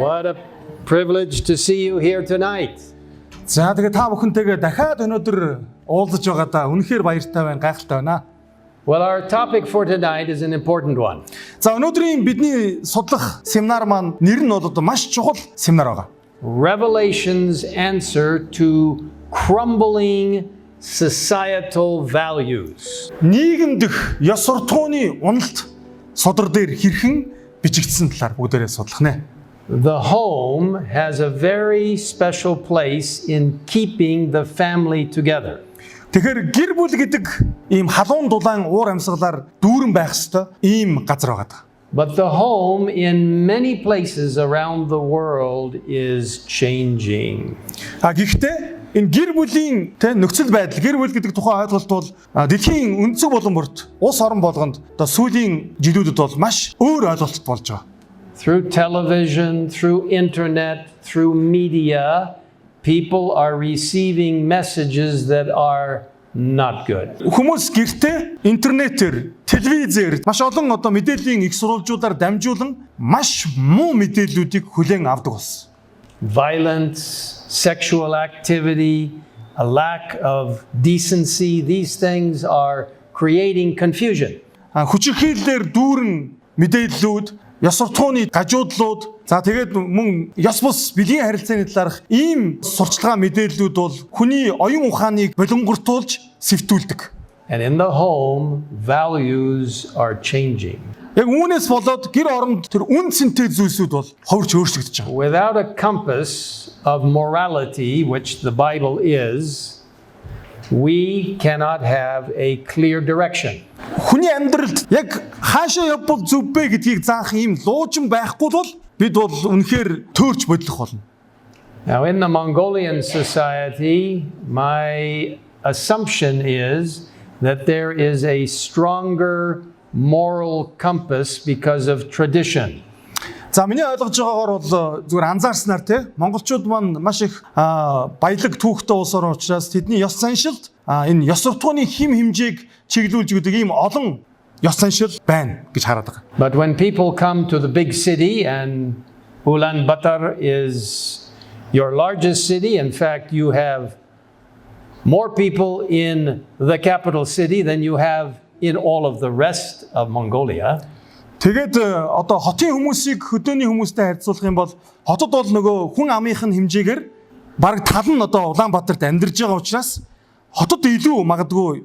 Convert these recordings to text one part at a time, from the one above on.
What a privilege to see you here tonight. За тэгээ та бүхэнтэйгээ дахиад өнөөдөр уулзаж байгаадаа үнэхээр баяртай байна, гайхалтай байна. Well, our topic for tonight is an important one. За өнөөдрийн бидний судлах семинар маань нэр нь бол маш чухал семинар байгаа. Revelation's answer to crumbling societal values. Нийгэм дэх ёс суртахууны уналт содөр дээр хэрхэн бичигдсэн талаар бүгдээрээ судлах нэ. The home has a very special place in keeping the family together. Тэгэхээр гэр бүл гэдэг ийм халуун дулаан уур амьсгалаар дүүрэн байх ёстой ийм газар байгаа. But the home in many places around the world is changing. Гэхдээ энэ гэр бүлийн нөхцөл байдал, гэр бүл гэдэг тухай ойлголт бол дэлхийн өнцөг болон бүрт улс орон болгонд одоо сүүлийн жилүүдэд бол маш өөр ойлголт болж байгаа. Through television, through internet, through media, people are receiving messages that are not good. Хүмүүс гэртээ, интернетээр, телевизээр маш олон одоо мэдээллийн их сурвалжуудаар дамжуулан маш муу мэдээллүүдийг хүлээн авдаг болсон. Violence, sexual activity, a lack of decency, these things are creating confusion. Хүчирхийллээр дүүрэн мэдээллүүд, ёс суртахууны гажуудлууд, за тэгээд мөн ёс бус биеийн харилцааны талаарх ийм сурчлагын мэдээллүүд бол хүний оюун ухааныг болонгортуулж сэвтүүлдэг. And in the home, values are changing. Яг үүнээс болоод гэр оронд тэр үн цэнтэй зүйлсүүд бол ховрч өөрчлөгдөж байгаа. Without a compass of morality, which the Bible is, we cannot have a clear direction. Хүний амьдралд яг хаашаа явбал зөв бэ гэдгийг заах ийм луужин байхгүй бол бид бол үнэхээр төөрч бодлох болно. Now in the Mongolian society, my assumption is that there is a stronger moral compass because of tradition. За миний ойлгож байгаагаар бол зүгээр анзаарснаар монголчууд маань маш их баялаг түүхтэй улс орн учраас тэдний ёс заншилд энэ ёс суртахууны хим хэмжээг чиглүүлж өгдөг ийм олон ёс заншил байна гэж хараад байгаа. But when people come to the big city, and Ulaanbaatar is your largest city, in fact you have more people in the capital city than you have in all of the rest of Mongolia. Тэгээд одоо хотын хүмүүсийг хөдөөний хүмүүстэй харьцуулах юм бол хотод бол нөгөө хүн амынхын хэмжээгээр бараг тал нь одоо Улаанбаатарт амьдарж байгаа учраас хотод илүү магадгүй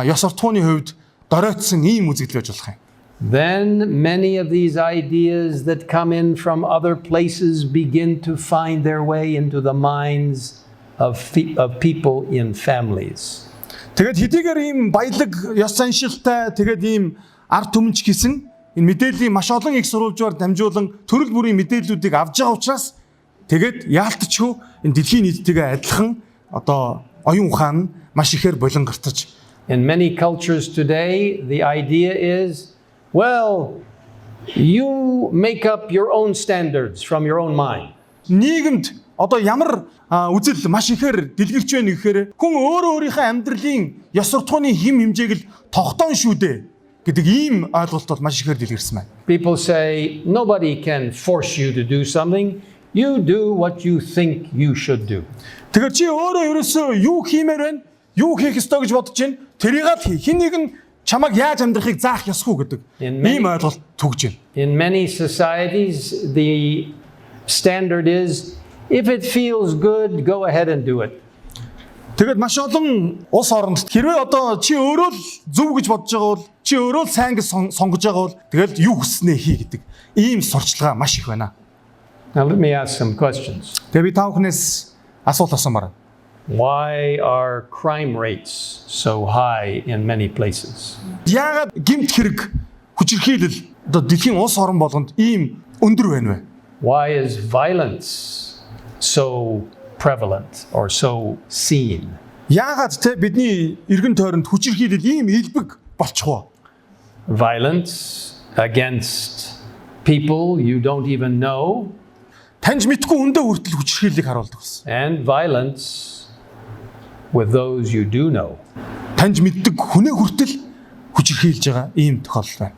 ёс суртахууны хувьд доройтсон ийм үзэгдэл байж болох юм. Then many of these ideas that come in from other places begin to find their way into the minds of people in families. Тэгээд хэдийгээр ийм баялаг ёс заншилтай тэгээд ийм ард түмэнч гисэн энэ мэдээллийн маш олон их сурвалжаар дамжуулан төрөл бүрийн мэдээллүүдийг авж байгаа учраас тэгээд яалтчгүй энэ дэлхийн нийттэйгээ адилхан одоо оюун ухаан маш ихээр болонгортож. In many cultures today, the idea is, well, you make up your own standards from your own mind. Нийгэмд одоо ямар үзэл маш ихээр дэлгэрч байна гэхээр хүн өөрөө өөрийнхөө амьдралын ёс суртахууны хим хэмжээг л тогтоон шүү дээ гэдэг ийм ойлголт бол маш ихээр дэлгэрсэн байна. People say nobody can force you to do something. You do what you think you should do. Тэгэхээр чи өөрөө ерөөсөө юу хиймээр байна? Юу хийх ёстой гэж бодож байна? Тэрийг л хий. Хэн нэгэн чамайг яаж амьдрахыг заах ёсгүй гэдэг ийм ойлголт түгж байна. In many societies, the standard is if it feels good, go ahead and do it. Тэгээд маш олон улс оронд хэрвээ одоо чи өөрөө л зөв гэж бодож байгаа бол чи өөрөө л сайн гэж сонгож байгаа бол тэгэл юу хүснээ хий гэдэг ийм сурчлага маш их байна. Now let me ask some questions. Тэгээд би та бүхнээс асуулт асуумаар. Why are crime rates so high in many places? Яагаад гэмт хэрэг хүчирхийлэл одоо дэлхийн улс орон болгонд ийм өндөр байна вэ? Why is violence so prevalent or so seen? Яагаад бидний эргэн тойронд хүчирхийлэл ийм илбэг болчихвоо? Violence against people you don't even know. Таньж мэдгүй өндөө хүртэл хүчирхийллийг харуулдаг гэсэн. And violence with those you do know. Таньж мэддэг хүнээ хүртэл хүчирхийлж байгаа ийм тохиолдол байна.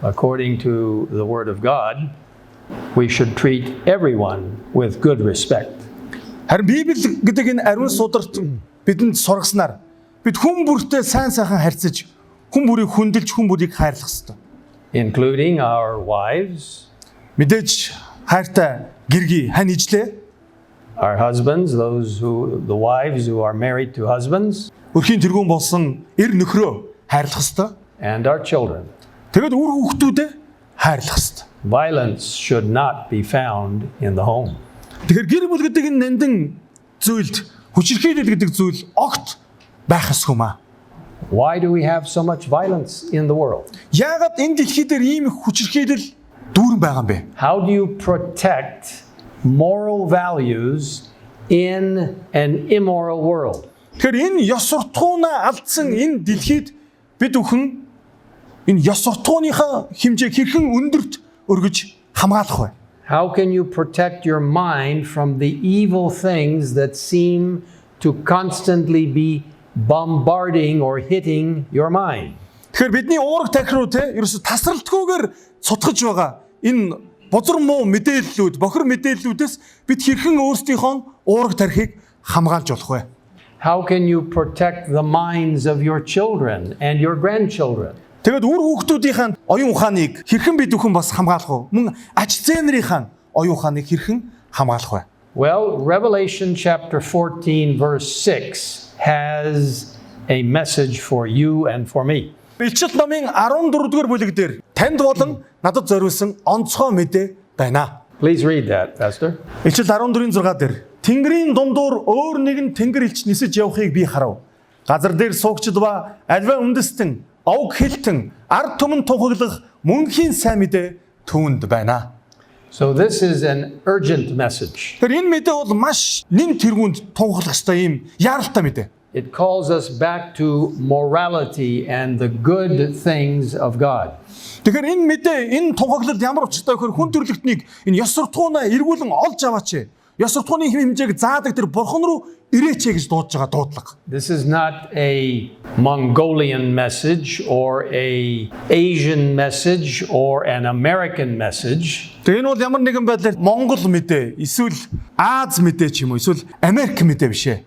According to the Word of God, we should treat everyone with good respect. Харин Библи гэдэг энэ ариун сударт бидэнд сургаснаар бид хүн бүртэй сайн сайхан харьцаж, хүн бүрийг хүндэлж, хүн бүрийг хайрлах ёстой. Including our wives, Мэдээж хайртай гэргий хань ижлээ, our husbands, the wives who are married to husbands, өрхийн тэргүүн болсон эр нөхрөө хайрлах ёстой. and our children. Тэгэд үр хүүхдүүдэд хайрлах ёстой. Violence should not be found in the home. Тэгэхээр гэр бүл гэдэг энэ нандин зүйлд хүчирхийлэл гэдэг зүйл огт байх ёсгүй маа. Why do we have so much violence in the world? Яагаад энэ дэлхий дээр ийм их хүчирхийлэл дүүрэн байгаа юм бэ? How do you protect moral values in an immoral world? Тэгэхээр энэ ёс суртахуунаа алдсан энэ дэлхийд бид бүхэн энэ ёс суртахууныхаа хэмжээг хэрхэн өндөрт өргөж хамгаалах вэ? How can you protect your mind from the evil things that seem to constantly be bombarding or hitting your mind? Тэгэхээр бидний уурах тахир руу ерөөсө тасралтгүйгээр цутгаж байгаа энэ бузар муу мэдээллүүд, бохир мэдээллүүдээс бид хэрхэн өөрсдийнхөө уурах тархийг хамгаалж болох вэ? How can you protect the minds of your children and your grandchildren? Тэгэд үр хүүхдүүдийн оюун ухааныг хэрхэн бид бүхэн бас хамгаалах вэ? Мөн аж зээнэрийн оюун ухааныг хэрхэн хамгаалах вэ? Well, Revelation chapter 14 verse 6 has a message for you and for me. Илчил номын 14-р бүлэг дээр танд болон надад зориулсан онцгой мэдээ байна. Please read that, Pastor. Илчил 14:6 дээр Тэнгэрийн дундуур өөр нэгэн тэнгэр элч нисэж явахыг би харав. Газар дээр суугчд ба альва үндэстэн, овг хэлтэн, ард түмэн тунхаглах мөнхийн сайн мэдээ түүнд байна. So this is an urgent message. Тэр энэ мэдээ бол маш нэн тэргуунд тунхаглах ёстой юм яаралтай мэдээ. It calls us back to morality and the good things of God. Тэгэхээр энэ мэдээ, энэ тунхаглалд ямар учиртай вэ гэхээр хүн төрлөختнийг энэ ёс суртахуунаа эргүүлэн олж аваач. Ёс суртахууны хэмжээг заадаг тэр бурхан руу ирээч гэж дуудаж байгаа дуудлага. This is not a Mongolian message or a Asian message or an American message. Тэгээ энэ бол ямар нэгэн байдлаар Монгол мэдээ, эсвэл Аз мэдээ ч юм уу, эсвэл Америк мэдээ биш ээ.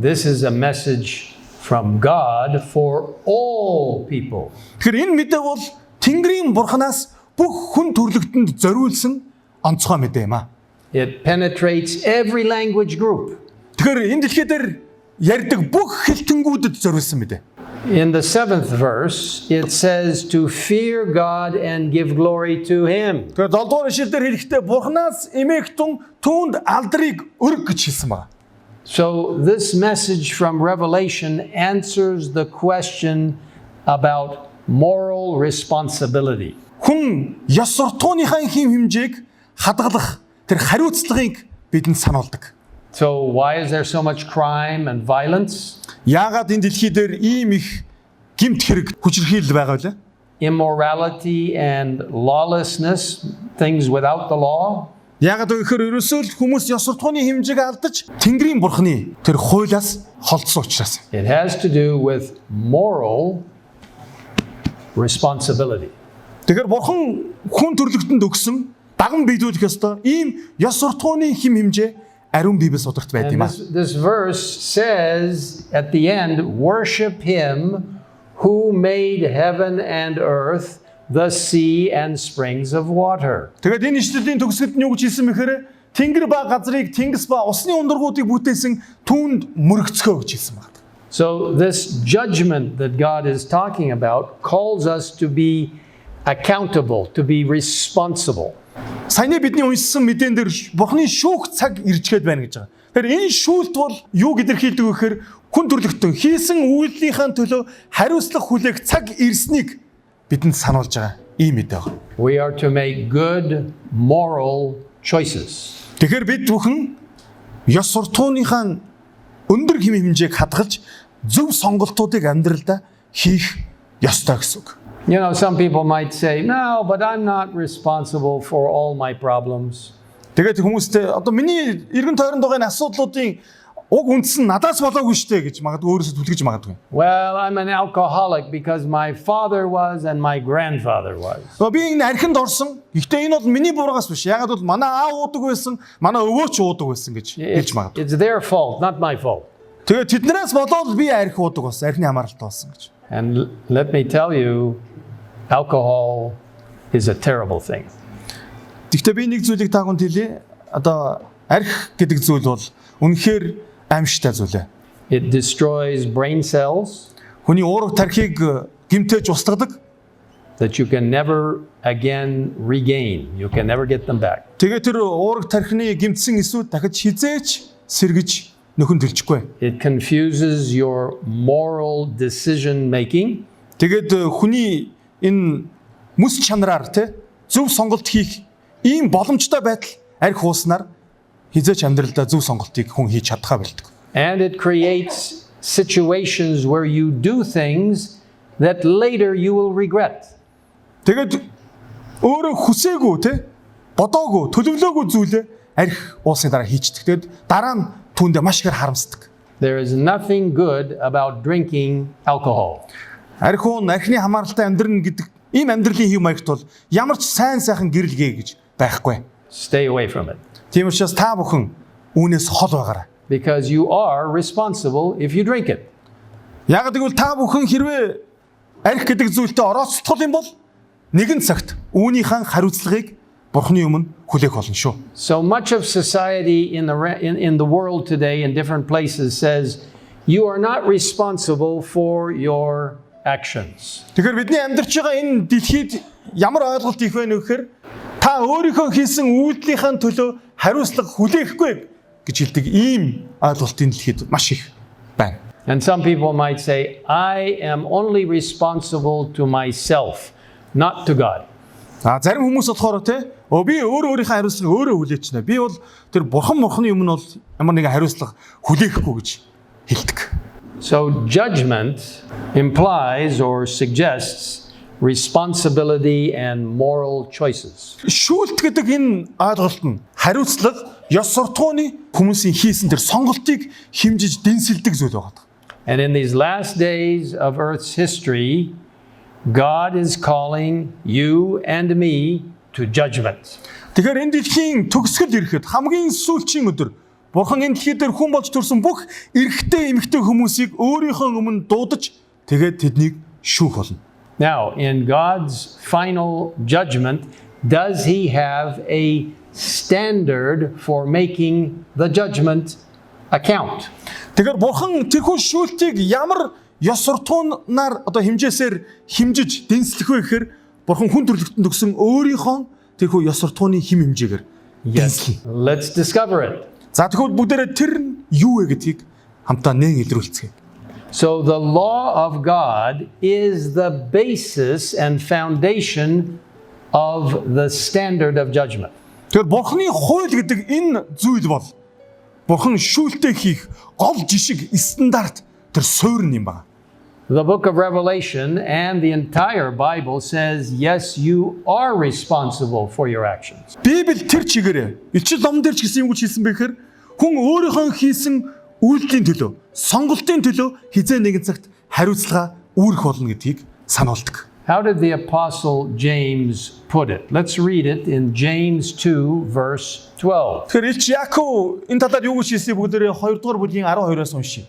This is a message from God for all people. Тэгэхээр энэ мэдээ бол Тэнгэрийн бурханаас бүх хүн төрлөختөнд зориулсан онцгой мэдээ юм аа. It penetrates every language group. Тэгэхээр энэ дэлхий дээр ярьдаг бүх хэлтэнгүүдэд зориулсан мэдээ. In the 7th verse, it says to fear God and give glory to Him. Тэгэхээр 7-р ишлэлээр хэлэхдээ бурханаас эмээгтэн түүнд алдрыг өрг гэж хэлсэн байна. So this message from Revelation answers the question about moral responsibility. Хүн ёс суртахууныхаа хэм хэмжээг хадгалах тэр хариуцлагыг бидэнд сануулдаг. So why is there so much crime and violence? Яагаад энэ дэлхий дээр ийм их гэмт хэрэг хүчирхийлэл байгаа вэ? Immorality and lawlessness, things without the law. Яагаад гэхээр ерөөсөө хүмүүс ёс суртахууны хэмжээг алдаж Тэнгэрийн бурхны тэр хуулиас холдсон учраас. It has to do with moral responsibility. Тэгэхээр бурхан хүн төрлөختөнд өгсөн даган биелүүлэх ёстой ийм ёс суртахууны хэм хэмжээ ариун Библиэс удирт байд юм And аа. this verse says at the end, worship Him who made heaven and earth, the sea and springs of water. Тэгээд энэ ишлэлийн төгсгөлд нь юу гэж хэлсэн мэхээр Тэнгэр ба газрыг, тэнгис ба усны ундрагуудыг бүтээсэн түүнд мөрөгцгөө гэж хэлсэн байна. So this judgment that God is talking about calls us to be accountable, to be responsible. Саяны бидний уншсан мэдэн дээр бурхны шүүх цаг ирчгээд байна гэж байгаа. Тэгэхээр энэ шүүлт бол юу гэдэрхийлдэг вэ гэхээр хүн төрлөختөн хийсэн үйлдэлийнхаа төлөө хариуцлага хүлээх цаг ирснийг бидэнд сануулж байгаа ийм мэдээ байна. We are to make good moral choices. Тэгэхээр бид бүхэн ёс суртахууныхаа өндөр хэм хэмжээг хадгалж зөв сонголтуудыг амьдралдаа хийх ёстой гэсэн үг. You know, some people might say, no, but I'm not responsible for all my problems. Тэгээд хүмүүстэй одоо миний эргэн тойронд байгаа энэ асуудлуудын уг үндэс нь надаас болоогүй штэ гэж магадгүй өөрөөсөө түлхэж магадгүй. Well, I'm an alcoholic because my father was and my grandfather was. Би энэ архинд орсон. Гэхдээ энэ бол миний бургаас биш. Ягаад бол манай аав уудаг байсан, манай өвөө ч уудаг байсан гэж хэлж магадгүй. It's their fault, not my fault. Тэгээ тэднээс болоод би архи уудаг болсон, архины хамааралтай болсон гэж. And let me tell you, alcohol is a terrible thing. Гэхдээ би нэг зүйлийг таагүй хэлье. Одоо архи гэдэг зүйл бол үнэхээр аимшигтай зүйл. It destroys brain cells Хүний уурга тархийг гэмтэж устгадаг. that you can never again regain. You can never get them back. Тэгээ тэр уурга тархины гэмтсэн эсүүд дахиж хизээч сэргэж нөхөн төлчихгүй. It confuses your moral decision making. Тэгээд хүний энэ мэс чанараар зөв сонголт хийх ийм боломжтой байдал архи ууснаар хизээч амьдралдаа зөв сонголтыг хүн хийж чадхаа болдог. And it creates situations where you do things that later you will regret. Тэгээд өөрөө хүсээгүй бодоогүй төлөвлөөгүй зүйлээ архи уусны дараа хийчихдэг. Тэгээд дараа нь түүндээ маш ихээр харамсдаг. There is nothing good about drinking alcohol. Архи уун архины хамааралтай амьдрна гэдэг ийм амьдралын хэв маягт бол ямар ч сайхан гэрэлгээ гэж байхгүй. Stay away from it. Тийм учраас та бүхэн үүнээс хол байгаарай. Because you are responsible if you drink it. Яг гэвэл та бүхэн хэрвээ архи гэдэг зүйлтэй орооцтгол юм бол нэгэн цагт үүнийхэн хариуцлагыг Бурхны өмнө хүлээх болно шүү. So much of society in the world today in different places says you are not responsible for your actions. Тэгэхээр бидний амьдарч байгаа энэ дэлхийд ямар ойлголт их вэ нөхөр та өөрийнхөө хийсэн үйлдэлийнхээ төлөө хариуцлага хүлээхгүй гэж хэлдэг ийм ойлголт энэ дэлхийд маш их байна. And some people might say, I am only responsible to myself, not to God. Зарим хүмүүс болохоор би өөрийнхөө хариуцлагыг өөрөө хүлээчихнэ. Би бол тэр бурхны өмнө бол ямар нэгэн хариуцлага хүлээхгүй гэж хэлдэг. So judgment implies or suggests responsibility and moral choices. Шүүлт гэдэг энэ ойлголт нь хариуцлага, ёс суртахууны хүмүүсийн хийсэн тэр сонголтыг хэмжиж дэнсэлдэг зүйл байна. And in these last days of Earth's history, God is calling you and me to judgment. Тэгэхээр энэ дэлхийн төгсгөл ирэхэд хамгийн сүүлчийн өдөр Бурхан энэ дэлхий дээр хүн болж төрсэн бүх эрэгтэй эмэгтэй хүмүүсийг өөрийнхөө өмнө дуудаж тэгээд тэднийг шүүх болно. Now, in God's final judgment, does He have a standard for making the judgment account? Тэгэхээр Бурхан тэрхүү шүүлтийг ямар ёс суртахуунаар одоо хэмжээсээр хэмжиж дэнслэх вэ гэхээр Бурхан хүн төрлөختөнд өгсөн өөрийнхөө тэрхүү ёс суртахууны хэм хэмжээгээр дэнслэе. Let's discover it. За тэгэхээр бүгдээрээ тэр нь юу вэ гэдгийг хамтаа нээн илрүүлцгээе. So the law of God is the basis and foundation of the standard of judgment. Тэгэхээр Бурханы хууль гэдэг энэ зүйл бол Бурхан шүүлтээ хийх гол жишг стандарт тэр суурь юм байна. The book of Revelation and the entire Bible says, yes, you are responsible for your actions. Библи тэр чигээрээ ичил ном дээр ч гэсэн юм гэж хэлсэн бэхээр хүн өөрийнхөө хийсэн үйлдэлийн төлөө, сонголтын төлөө хизээ нэгэн цагт хариуцлага үүрэх болно гэдгийг сануулдаг. How did the apostle James put it? Let's read it in James 2 verse 12. Тэгэхээр Илч Яков энэ талаар юу гэж хэлснийг бүгдээрээ 2 дугаар бүлгийн 12-оос уншийе.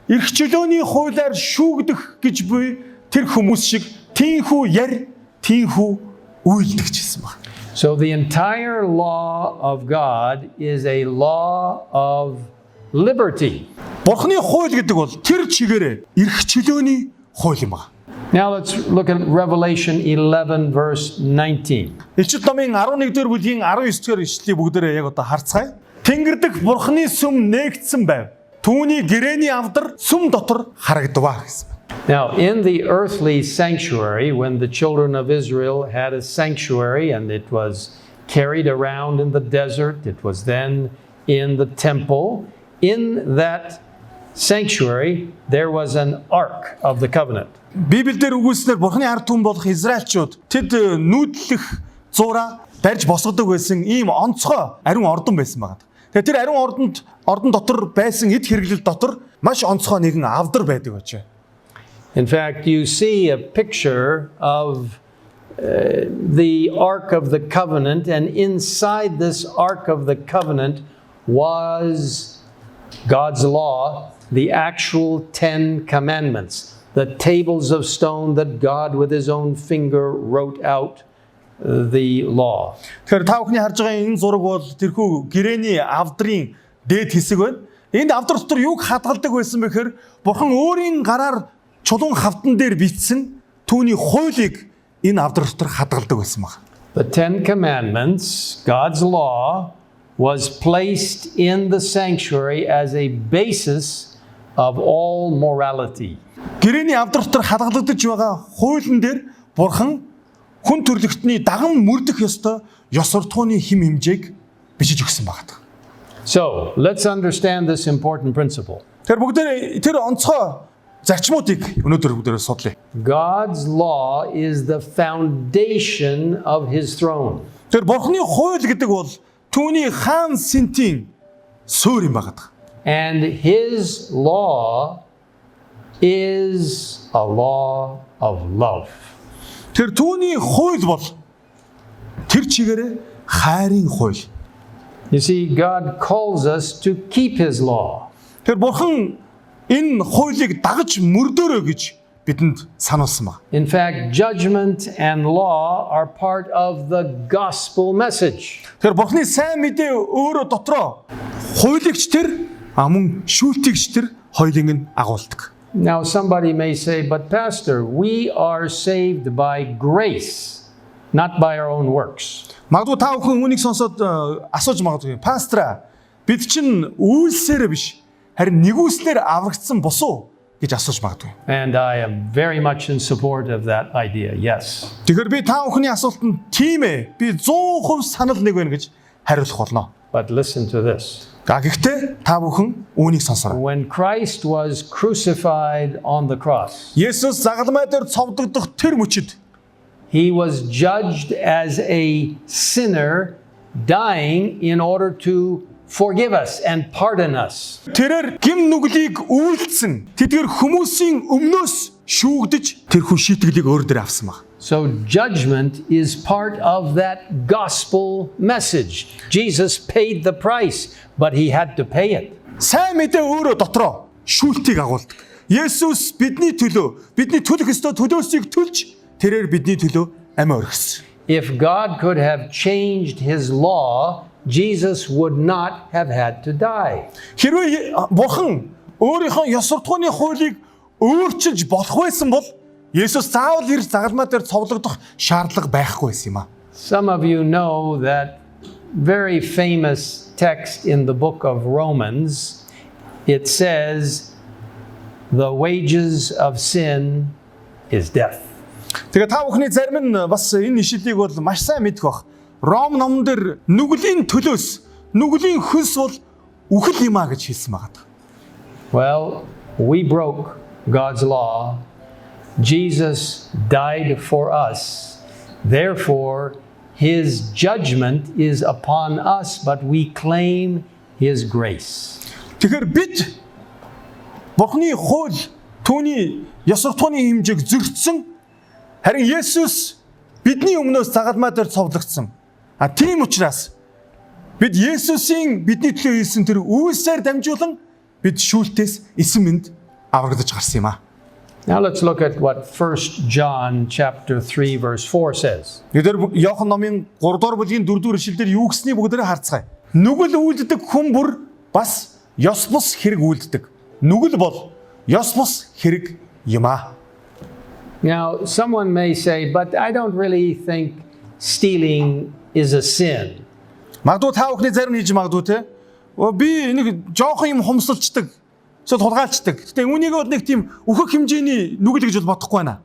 Ирэх чөлөөний хуулиар шүүгдэх гэж буй тэр хүмүүс шиг тийхүү яр, тийхүү үйлдэх гэсэн байна. So the entire law of God is a law of liberty. Бурхны хууль гэдэг бол тэр чигээрээ ирэх чөлөөний хууль юм байна. Now let's look at Revelation 11 verse 19. Илчил номын 11-р бүлгийн 19-р ишлэлийг бүгдээрээ яг одоо харцгаая. Тэнгэр дэх Бурхны сүм нээгдсэн байв. Түүний гэрээний авдар сүм дотор харагдваа гэсэн. Now, in the earthly sanctuary, when the children of Israel had a sanctuary and it was carried around in the desert, it was then in the temple. In that sanctuary, there was an ark of the covenant. Библиэлд үгүйснээр Бурхны ард түмэн болох Израильчууд тэд нүүдлэх зураа барьж босгодог байсан ийм онцгой ариун ордон байсан байна. Тэгэхээр тэр ариун ордонд ордон дотор байсан эд хэрэглэл дотор маш онцгой нэгэн авдар байдаг гэж. In fact, you see a picture of the Ark of the Covenant, and inside this Ark of the Covenant was God's law, the actual 10 commandments, the tables of stone that God with his own finger wrote out the law. Тэгэхээр та бүхний харж байгаа энэ зураг бол тэрхүү гэрээний авдрын дээд хэсэг байна. Энд авдар дотор юуг хадгалдаг байсан бэ гэхээр Бурхан өөрийн гараар чулуун хавтан дээр бичсэн түүний хуулийг энэ авдар дотор хадгалдаг байсан баг. The 10 commandments, God's law, was placed in the sanctuary as a basis of all morality. Гэрээний авдар дотор хадгалагдаж байгаа хуулийн дээр Бурхан хүн төрлөختний даган мөрдөх ёстой ёс суртахууны хим хэмжээг бичиж өгсөн байна. So, let's understand this important principle. Тэр бүгдээр тэр онцгой зарчмуудыг өнөөдөр бүгдээр судлаа. God's law is the foundation of his throne. Тэр Бурханы хууль гэдэг бол түүний хаан сэнтийн суурь юм байна. And his law is a law of love. Тэр түүний хууль бол тэр чигээрээ хайрын хууль. You see, God calls us to keep his law. Тэр Бурхан энэ хуулийг дагаж мөрдөөрөө гэж бидэнд сануулсан байна. In fact, judgment and law are part of the gospel message. Тэр Бурханы сайн мэдээ өөрөө дотроо хуулигч тэр мөн шүүлтгийч тэр хоёулыг нь агуулдаг. Now, somebody may say, but Pastor, we are saved by grace, not by our own works. Магадгүй та бүхэн үүнийг сонсоод асууж магадгүй. Пастора, бид чинь үйлсээр биш, харин нэгүслэр аврагдсан босуу гэж асууж магадгүй. And I am very much in support of that idea, yes. Тэгэхээр би та бүхний асуултанд тийм ээ, би 100% санал нэг байна гэж хариулах болно. But listen to this. Гэхдээ та бүхэн үүнийг сонсороо. When Christ was crucified on the cross, Есүс загалмай дээр цовдогдох тэр мөчид he was judged as a sinner dying in order to forgive us and pardon us. тэрээр гим нүглийг үйлдсэн тэдгээр хүмүүсийн өмнөөс шүүгдэж тэр хүн шийтгэлийг өөр дээр авсан баг. So judgment is part of that gospel message. Jesus paid the price, but he had to pay it. Сайн мэдээ өөрөө дотроо шүүлтийг агуулдаг. Есүс бидний төлөө бидний төлөх ёстой төлөөсийг төлж тэрээр бидний төлөө амиа өргөсөн. If God could have changed his law, Jesus would not have had to die. Хэрвээ Бурхан өөрийнхөө ёс суртахууны хуулийг өөрчилж болох байсан бол Есүс заавал ирж загалмай дээр цовлогдох шаардлага байхгүй байсан юм а. Some of you know that very famous text in the book of Romans. It says, the wages of sin is death. Тэгээ та бүхний зарим нь бас энэ ишлэлийг бол маш сайн мэдэх бах. Ром номон дээр нүглийн төлөөс нүглийн хөлс бол үхэл юм а гэж хэлсэн байгаа. Well, we broke God's law. Jesus died for us. Therefore, his judgment is upon us, but we claim his grace. Тэгэхээр бид Бурхны хууль түүний ёс суртахууны хэмжээг зөрчсөн. Харин Есүс бидний өмнөөс загалмай дээр цовдлогдсон. Тийм учраас бид Есүсийн бидний төлөө хийсэн тэр үйлсээр дамжуулан бид шүүлтээс эсэм мэнд аврагдаж гарсан юм а. Now let's look at what 1 John chapter 3 verse 4 says. Нэгдүгээр Иохан номын 3 дугаар бүлгийн 4 дугаар ишлэлдэр юу гэснийг бүгдээрээ харцгаая. Нүгэл үйлддэг хүн бүр бас ёс бус хэрэг үйлддэг. Нүгэл бол ёс бус хэрэг юм а. Now, someone may say, but I don't really think stealing is a sin. Магадгүй та бүхний зарим хийж магадгүй те. Би нэг жоохон юм хумсалчдаг. Эсвэл хулгайлчдаг. Гэтэ үүнийг бол нэг тийм өөхөх хэмжээний нүгэл гэж бол бодохгүй байна.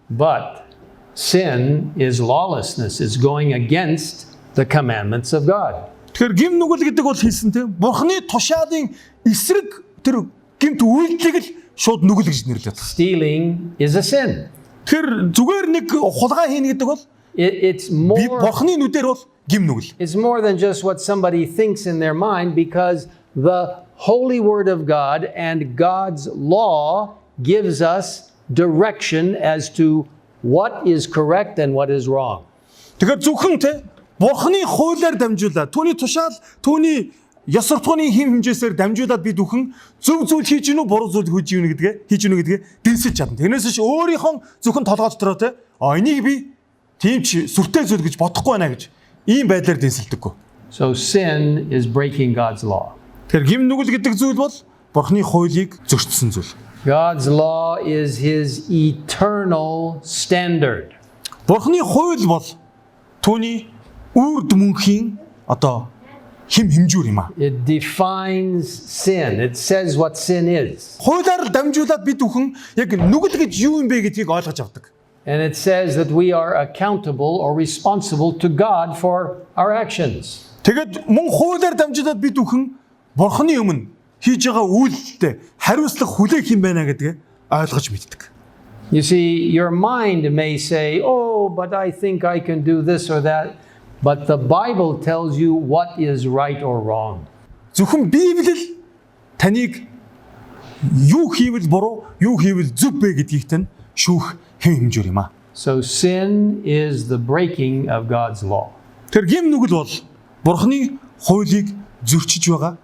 But sin is lawlessness. It's going against the commandments of God. Тэгэхээр гим нүгэл гэдэг бол хэлсэн те. Бурхны тушаалын эсрэг тэр гимт үйлдэлийг л шууд нүгэл гэж нэрлэдэг. Stealing is a sin. Тэр зүгээр нэг хулгай хийнэ гэдэг бол It's Бурхны нүдээр бол гим нүгэл. more than just what somebody thinks in their mind, because the holy word of God and God's law gives us direction as to what is correct and what is wrong. Тэгэхээр зөвхөн те Бурхны хуулиар дамжуулаад түүний тушаал түүний ёс суртахууны хэм хэмжээсээр дамжуулаад бид бүхэн зөв зүйл хийж гинүү буруу зүйл хийж гинүү гэдгээ дэнсэж чадна. Тэрнээс биш өөрийнхөө зөвхөн толгой дотроо те энийг би тийм ч сүртэй зүйл гэж бодохгүй байна гэж ийм байдлаар дэнсэлдэггүй. So sin is breaking God's law. Тэгэхээр гим нүгэл гэдэг зүйл бол Бурхны хуулийг зөрчсөн зүйл. God's law is His eternal standard. Бурхны хууль бол түүний үрд мөнхийн одоо хэм хэмжүүр юм аа. It defines sin. It says what sin is. Хуулиар дамжуулаад бид бүхэн яг нүгэл гэж юу юм бэ гэдгийг ойлгож авдаг. And it says that we are accountable or responsible to God for our actions. Тэгэд мөн хуулиар дамжуулаад бид бүхэн Бурхны өмнө хийж байгаа үйлдэлтэй хариуцлага хүлээх юм байна гэдгээ ойлгож мэддэг. You see, your mind may say, oh, but I think I can do this or that. But the Bible tells you what is right or wrong. Зөвхөн Библи таныг юу хийвэл буруу, юу хийвэл зөв бэ гэдгийг тань шүүх хэм хэмжүүр юм аа. So sin is the breaking of God's law. Тэр гим нүгэл бол Бурхны хуулийг зөрчиж байгаа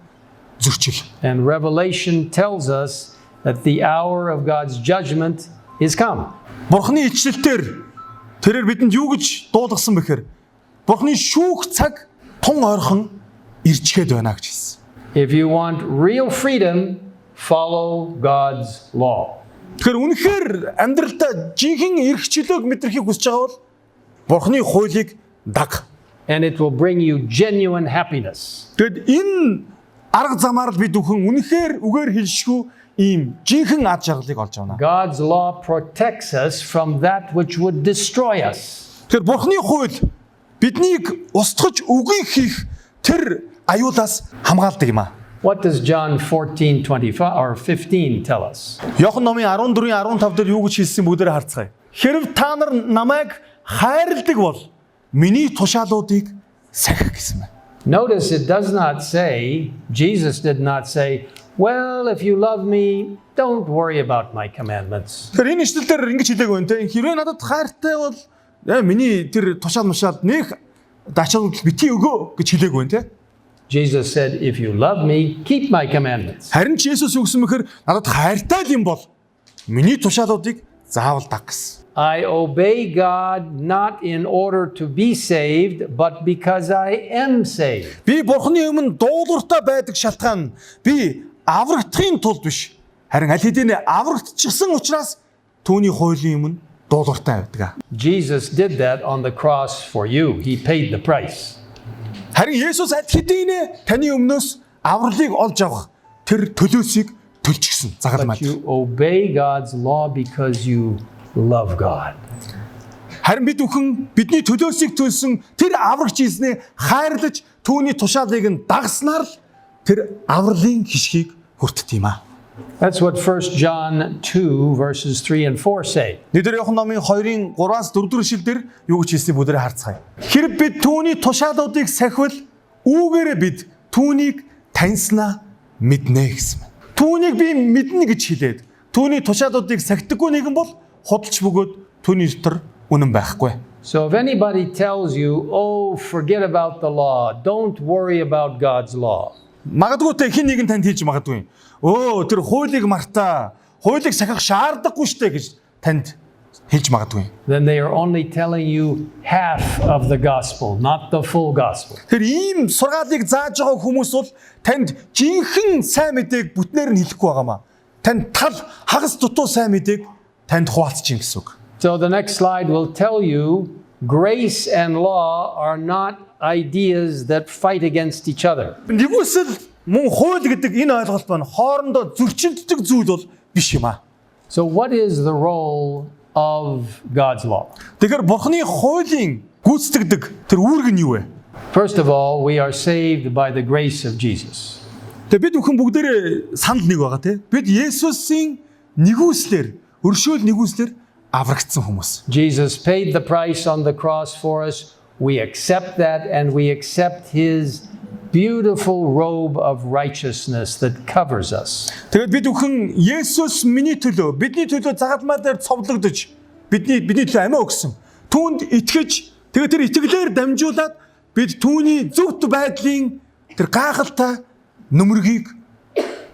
зөрчил. And Revelation tells us that the hour of God's judgment is come. Бурхны ичлэлтэр тэрээр бидэнд юу гэж дуулгасан бэхээр Бурхны шүүх цаг тун ойрхон ирчгээд байна гэж хэлсэн. If you want real freedom, follow God's law. Тэгэхээр үнэхээр амьдралдаа жинхэнэ эрх чөлөөг мэдрахийг хүсэж байгаа бол Бурхны хуулийг даг. And it will bring you genuine happiness. Тэгэд энэ арга замаар л бид бүхэн үнэхээр үгээр хэлшгүй ийм жинхэнэ ад жаргалыг олж авна. God's law protects us from that which would destroy us. Тэгэхээр Бурхны хууль биднийг устгаж үгүй хийх тэр аюулаас хамгаалдаг юм аа. What does John 14:25 or 15 tell us? Иохан номын 14:15 дээр юу гэж хэлсэн бүгдээр харцгаая. Хэрв та нар намайг хайрладаг бол миний тушаалуудыг сахих гэсэн байна. Notice it does not say, Jesus did not say, well, if you love me, don't worry about my commandments. Тэгэхээр энэ ишлэлээр ингэж хэлээг байна те. Хэрвээ надад хайртай бол миний тэр тушаал мушаал нэх дачаалууд битгий өгөө гэж хэлээг байна те. Jesus said, if you love me, keep my commandments. Харин ч Есүс юу гэсэн мэхээр надад хайртай юм бол миний тушаалуудыг заавал даг гэсэн. I obey God not in order to be saved, but because I am saved. Би Бурхны өмнө дуулууртай байдаг шалтгаан би аврагдахын тулд биш. Харин аль хэдийн аврагдчихсан учраас түүний хуулийн өмнө дуулууртай байдаг. Jesus did that on the cross for you. He paid the price. Харин Есүс аль хэдийн таны өмнөөс авралыг олж авах тэр төлөөсийг төлчихсөн. Загалмай. But you obey God's law because you love God. Харин бид бүхэн бидний төлөөсийг төлсөн тэр аврагч Иеснээ хайрлаж түүний тушаалыг нь дагснаар л тэр авралын хишгийг хүртдэг юм аа. That's what 1 John 2 verses 3 and 4 say. Нэгдүгээр Иохан номын 2-ын 3-аас 4-р эшлэлдэр юу гэж хэлснийг бүгдээрээ харцгаая. Хэрэг бид түүний тушаалуудыг сахивал үүгээрээ бид түүнийг таньснаа мэднэ гэсэн байна. Түүнийг би мэднэ гэж хэлээд түүний тушаалуудыг сахидаггүй нэгэн бол худалч бөгөөд түүний дотор үнэн байхгүй. So if anybody tells you, oh, forget about the law, don't worry about God's law. Магадгүй тэ хин нэгэн танд хэлж магадгүй. Өө тэр хуулийг мартаа. Хуулийг сахих шаардлагагүй штэ гэж танд хэлж магадгүй. Then they are only telling you half of the gospel, not the full gospel. Тэр ийм сургаалыг зааж байгаа хүмүүс бол танд жинхэнэ сайн мэдээг бүтнээр нь хэлэхгүй байгаамаа. Танд тал хагас дутуу сайн мэдээг танд хуваалцж гэсэн үг. So the next slide will tell you grace and law are not ideas that fight against each other. Нэгүсэл мөн хууль гэдэг энэ ойлголт байна. Хоорондоо зөрчилддөг зүйл бол биш юм аа. So what is the role of God's law? Тэгэхээр Бурхны хуулийн гүйцэтгэдэг тэр үүрэг нь юу вэ? First of all, we are saved by the grace of Jesus. Тэгээ бид бүхэн бүгдээрээ санал нэг байгаа тий. Бид Есүсийн нэгүслэр, өршөөл нэгүслэр аврагдсан хүмүүс. Jesus paid the price on the cross for us. We accept that and we accept His beautiful robe of righteousness that covers us. Тэгээд бид бүхэн Есүс миний төлөө, бидний төлөө загалмай дээр цовдлогдож, бидний төлөө амиа өгсөн. Түүнд итгэж, тэгээд тэр итгэлээр дамжуулаад бид түүний зөвхт байдлын тэр гайхалтай нүмергийг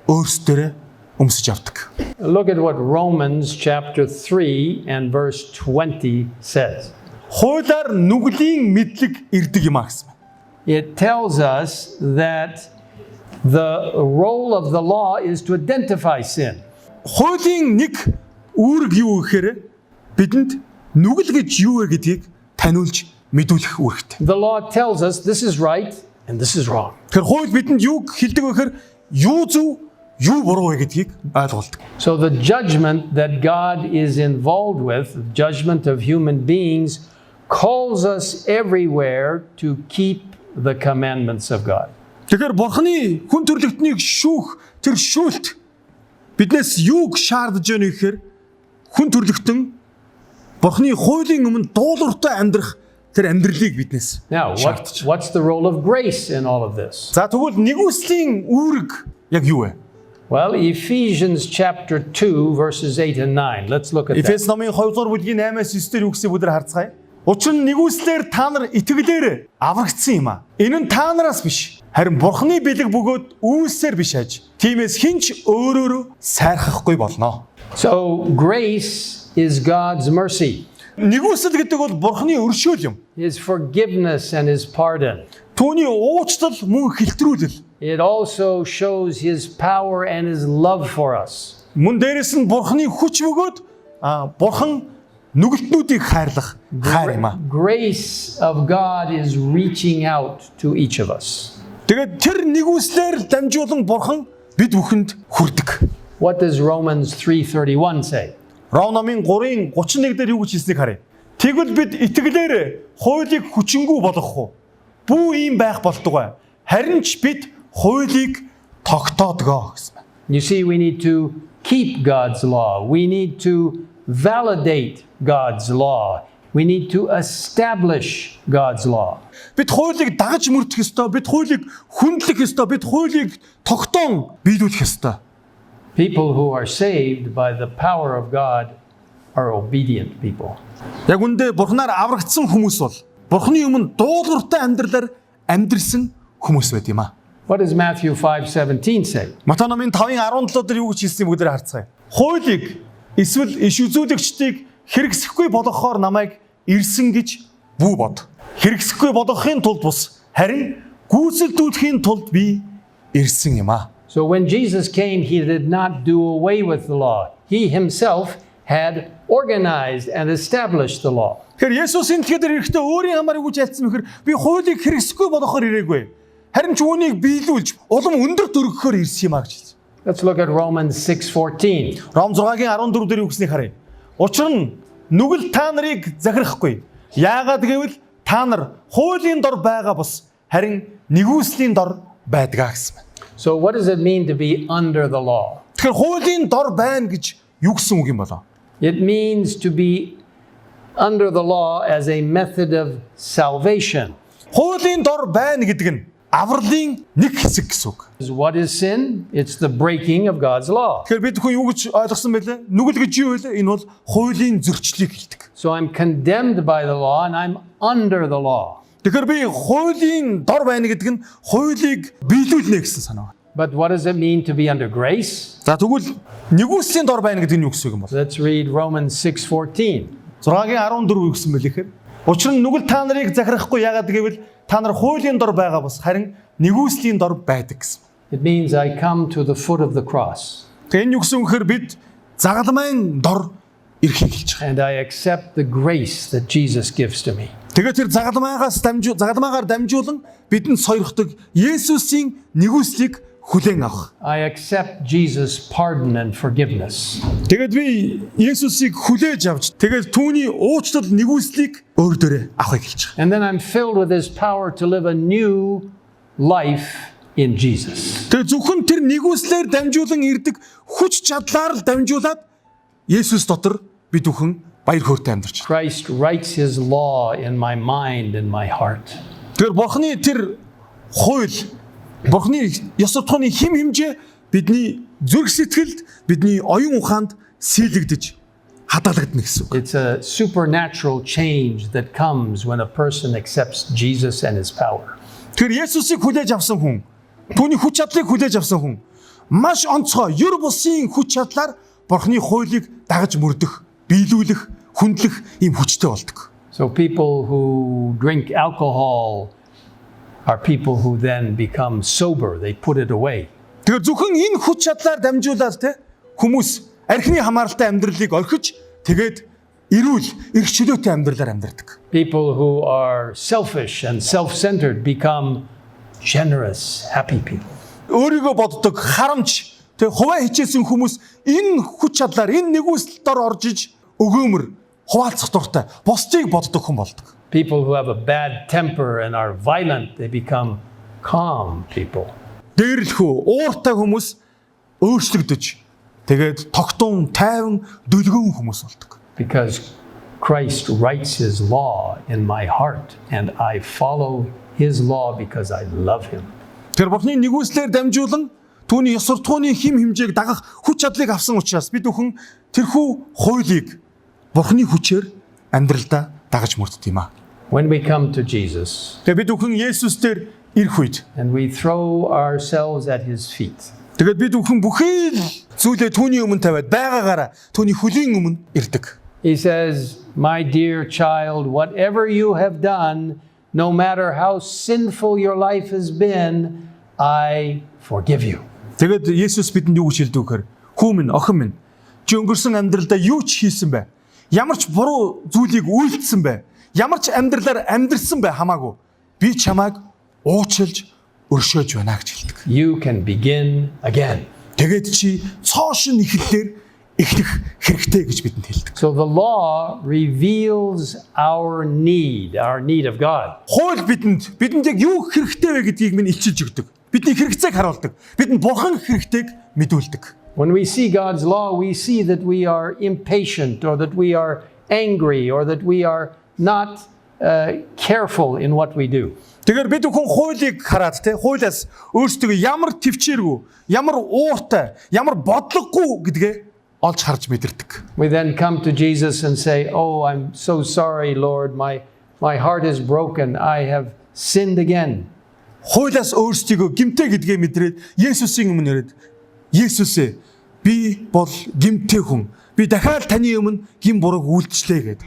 өөрсдөө өмсөж авдаг. Look at what Romans chapter 3 and verse 20 says. Хуулиар нүглийн мэдлэг ирдэг юм аа гэсэн. It tells us that the role of the law is to identify sin. Хуулийн нэг үүрэг юу гэхээр бидэнд нүгэл гэж юу вэ гэдгийг таниулж мэдүүлэх үүрэгтэй. The law tells us this is right and this is wrong. Тэр хууль бидэнд юу хэлдэг вэ гэхээр юу зөв, юу буруу вэ гэдгийг ойлгуулдаг. So the judgment that God is involved with, the judgment of human beings, calls us everywhere to keep the commandments of God. Тэгэхээр Бурхны хүн төрлөختнийг шүүх тэр шүүлт биднээс юуг шаардж байна гэхээр хүн төрлөختөн Бурхны хуулийн өмнө дуулууртай амьдрах тэр амьдралыг биднээс Now, шаардж. what's the role of grace in all of this? За тэгвэл нэгүслийн үүрэг яг юу вэ? Well, Ephesians chapter 2, verses 8 and 9. Let's look at that. Эфес номын 2 дугаар бүлгийн 8-аас 9 дээр юу гэсэн бүгдээр харцгаая. Учир нь нэгүслэр та нар итгэлээр аврагдсан юм аа. Энэ нь та нараас биш. Харин Бурхны бэлэг бөгөөд үүсээр биш аж. Тиймээс хинч өөрөөрөө сайрхахгүй болно. So, grace is God's mercy, Нэгүсэл гэдэг бол Бурхны өршөөл юм. His forgiveness and His pardon. Түүний уучлал мөн хэлтрүүлэл. It also shows His power and His love for us. Мөн дээрэс нь Бурхны хүч бөгөөд Бурхан нүгэлтнүүдийг хайрлах хайр юм аа. Grace of God is reaching out to each of us. Тэгээд тэр нэгүслэр дамжуулан Бурхан бид бүхэнд хүрдэг. What does Romans 3:31 say? Ром номын 3:31 дээр юу гэж хэлснийг харъя. Тэгвэл бид итгэлээр хуулийг хүчингү болгох уу? Бүү ийм байх болтугай. Харин ч бид хуулийг тогтоодгоо гэсэн байна. You see, we need to keep God's law. We need to validate God's law. We need to establish God's law. Бид хуулийг дагаж мөрдөх ёстой. Бид хуулийг хүндлэх ёстой. Бид хуулийг тогтоон биелүүлэх ёстой. People who are saved by the power of God are obedient people. Яг үндэ Бурханаар аврагдсан хүмүүс бол Бурханы өмнө дуулууртай амьдралаар амьдрсан хүмүүс байд юм аа. What does Matthew 5:17 say? Матай номын 5:17 дээр юу гэж хэлсэн бүгдээр харцгаая. Хуулийг эсвэл иш үзүүлэгчдийг хэрэгсэхгүй болгохоор намайг ирсэн гэж бүү бод. Хэрэгсэхгүй болгохын тулд бус харин гүйцэлдүүлэхийн тулд би ирсэн юм аа. So when Jesus came, He did not do away with the law. He Himself had organized and established the law. Тэгэхээр Есүс энэ дэлхийд ирэхдээ өөрийн хамаар юу гэж ялцсан бэхээр би хуулийг хэрэгсэхгүй болгохоор ирээгүй. Харин ч үүнийг биелүүлж улам өндөр дөргөхөөр ирсэн юм аа гэж хэлсэн. Let's look at Romans 6:14. Ром 6-гийн 14 дээр юу гэснийг харъя. Учир нь нүгэл та нарыг захирахгүй. Яагаад гэвэл та нар хуулийн дор байгаа бус харин нэгүслийн дор байдгаа гэсэн байна. So what does it mean to be under the law? Тэгэхээр хуулийн дор байна гэж юу гэсэн үг юм болоо? It means to be under the law as a method of salvation. Хуулийн дор байна гэдэг нь авралын нэг хэсэг гэсэн үг. What is sin? It's the breaking of God's law. Тэгэхээр бид хүн юу гэж ойлгосон байлээ? Нүгэл гэж юу вэ? Энэ бол хуулийн зөрчлийг хэлдэг. So I'm condemned by the law and I'm under the law. Тэгэхээр би хуулийн дор байна гэдэг нь хуулийг биелүүлнэ гэсэн санаа. But what does it mean to be under grace? За тэгвэл нэгүслийн дор байна гэдэг нь юу гэсэн үг юм бол? Let's read Romans 6:14. 6-гийн 14 юу гэсэн бэ лэхээр? Учир нь нүгэл та нарыг захирахгүй яагаад гэвэл та нар хуулийн дор байгаа бас харин нэгүслийн дор байдаг гэсэн. It means I come to the foot of the cross Тэгээ энэ юу гэсэн үг гэхээр бид загалмайн дор ирэхийг хэлж байгаа. and I accept the grace that Jesus gives to me. Тэгээд тэр загалмаагаар дамжуулан бидэнд сойрхдаг Есүсийн нэгүслийг хүлээн авах. I accept Jesus' pardon and forgiveness. Тэгээд би Есүсийг хүлээж авч тэгээд түүний уучлал нэгүслийг өөр дөрөө авахыг хэлж байгаа. And then I'm filled with His power to live a new life in Jesus. Тэгээд зөвхөн тэр нэгүслээр дамжуулан ирдэг хүч чадлаар л дамжуулаад Есүс дотор бид бүхэн баяр хөөртэй амьдарч байна. Christ writes His law in my mind and my heart. Тэгэхээр Бурхны тэр хууль Бурхны ёс суртахууны хим хэмжээ бидний зүрх сэтгэлд, бидний оюун ухаанд сийлэгдэж хадгалагдана гэсэн үг. It's a supernatural change that comes when a person accepts Jesus and his power. Тэр Есүсийг хүлээж авсан хүн, түүний хүч чадлыг хүлээж авсан хүн маш онцгой ер бусын хүч чадлаар Бурхны хуулийг дагаж мөрдөх, биелүүлэх, хүндлэх ийм хүчтэй болдог. So people who drink alcohol are people who then become sober. They put it away. Тэгэхээр зөвхөн энэ хүч чадлаар дамжуулаад те хүмүүс архины хамааралтай амьдралыг орхиж тэгээд эрүүл, эрх чөлөөтэй амьдралаар амьдардаг. People who are selfish and self-centered become generous, happy people. Өөрийгөө боддог, харамч, тэг хуваа хичээсэн хүмүүс энэ хүч чадлаар энэ нэгүслэлд орж иж өгөөмөр, хуваалцах дуртай, бусдыг боддог хүн болдог. People who have a bad temper and are violent, they become calm people. Дээрлэхүү, ууртай хүмүүс өөрчлөгдөж тэгээд тогтун, тайван, дүлгэн хүмүүс болдог. Because Christ writes his law in my heart and I follow his law because I love him. Тэр Бурхны нэгүслээр дамжуулан түүний ёс суртахууны хим хэмжээг дагах хүч чадлыг авсан учраас бид бүхэн тэрхүү хуулийг Бурхны хүчээр амьдралдаа дагаж мөрддөг юм аа. When we come to Jesus Тэгээд бид бүхэн Есүс дээр ирэх үед and we throw ourselves at his feet, тэгээд бид бүхэн бүхий л зүйлээ түүний өмнө тавиад байгаагаараа түүний хөлийн өмнө ирдэг. he says, my dear child, whatever you have done, no matter how sinful your life has been, I forgive you. Тэгээд Есүс бидэнд юу гэж хэлдэг вэхээр хүү минь, охин минь, чи өнгөрсөн амьдралдаа юу ч хийсэн бэ? Ямар ч буруу зүйлийг үйлдэлсэн бэ? Ямар ч амьдралаар амьдрсан бэ хамаагүй. Би чамайг уучлж өршөөж байна гэж хэлдэг. You can begin again. Тэгээд чи цоошин ихлээр эхлэх хэрэгтэй гэж бидэнд хэлдэг. So the law reveals our need of God. Хууль бидэнд яг юу хэрэгтэй вэ гэдгийг минь илчилж өгдөг. Бидний хэрэгцээг харуулдаг. Бидэнд бурхан хэрэгтэйг мэдүүлдэг. When we see God's law, we see that we are impatient or that we are angry or that we are not careful in what we do. Тэгэхээр бид бүхэн хуулийг хараад те хуулиас өөрсдөө ямар төвчээргүй, ямар ууртай, ямар бодлогогүй гэдгээ олж харж мэдэрдэг. We then come to Jesus and say, "Oh, I'm so sorry, Lord. My heart is broken. I have sinned again." Хуулиас өөрсдөө гимтэй гэдгээ мэдрээд Есүсийн өмнө ирээд Есүсээ би бол гимтэй хүн. Би дахиад таны өмнө гим бурууг үйлчлээ гэд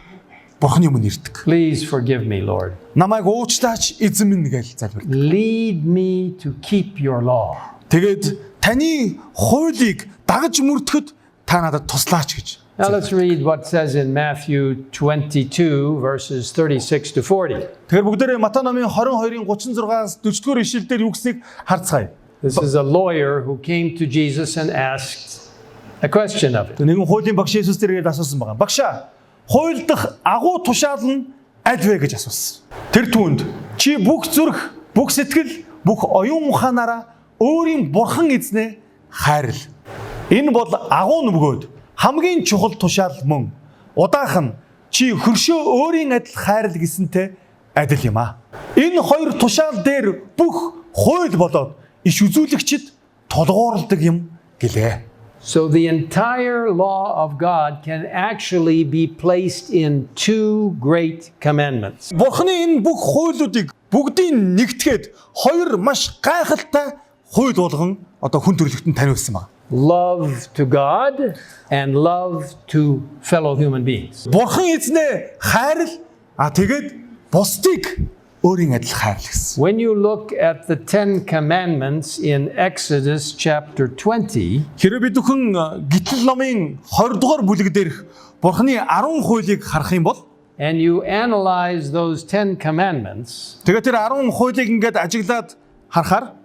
Бурхны өмнө ирдэг. Please forgive me, Lord. Намайг уучлаач эзэн минь гэж залбирдаг. Lead me to keep your law. Тэгээд таны хуулийг дагаж мөрдөхөд та надад туслаач гэж. Now let's read what says in Matthew 22 verses 36 to 40. Тэгэхээр бүгдээрээ Матай номын 22-ын 36-аас 40-р ишлэлдэр юу гэснийг харцгаая. This is a lawyer who came to Jesus and asked a question of him. Нэгэн хуулийн багш Есүс дээрээ асуусан байгаа. Багшаа, хууль дах агуу тушаал нь аль вэ гэж асуусан. Тэр түүнд чи бүх зүрх, бүх сэтгэл, бүх оюун ухаанаараа өөрийн бурхан эзнээ хайрл. Энэ бол агуу нүгөөд хамгийн чухал тушаал мөн. Удаах нь чи хөршөө өөрийн адил хайрл гэсэнтэй адил юм аа. Энэ хоёр тушаал дээр бүх хууль болоод иш үзүүлэгчд тулгуурладаг юм гэлээ. So the entire law of God can actually be placed in two great commandments. Бурхны энэ бүх хуулиудыг бүгдийг нэгтгэхэд хоёр маш гайхалтай хууль болгон одоо хүн төрлөختөнд таниулсан байна. Love to God and love to fellow human beings. Бурхан эзнээ хайрл тэгээд бусдыг өөрийн адил хайрл гэсэн. When you look at the 10 commandments in Exodus chapter 20, Хэрэв бид бүхэн Гитлэл номын 20 дугаар бүлэг дээрх Бурхны 10 хуулийг харах юм бол and you analyze those 10 commandments, тэгээд тэр 10 хуулийг ингээд ажиглаад харахаар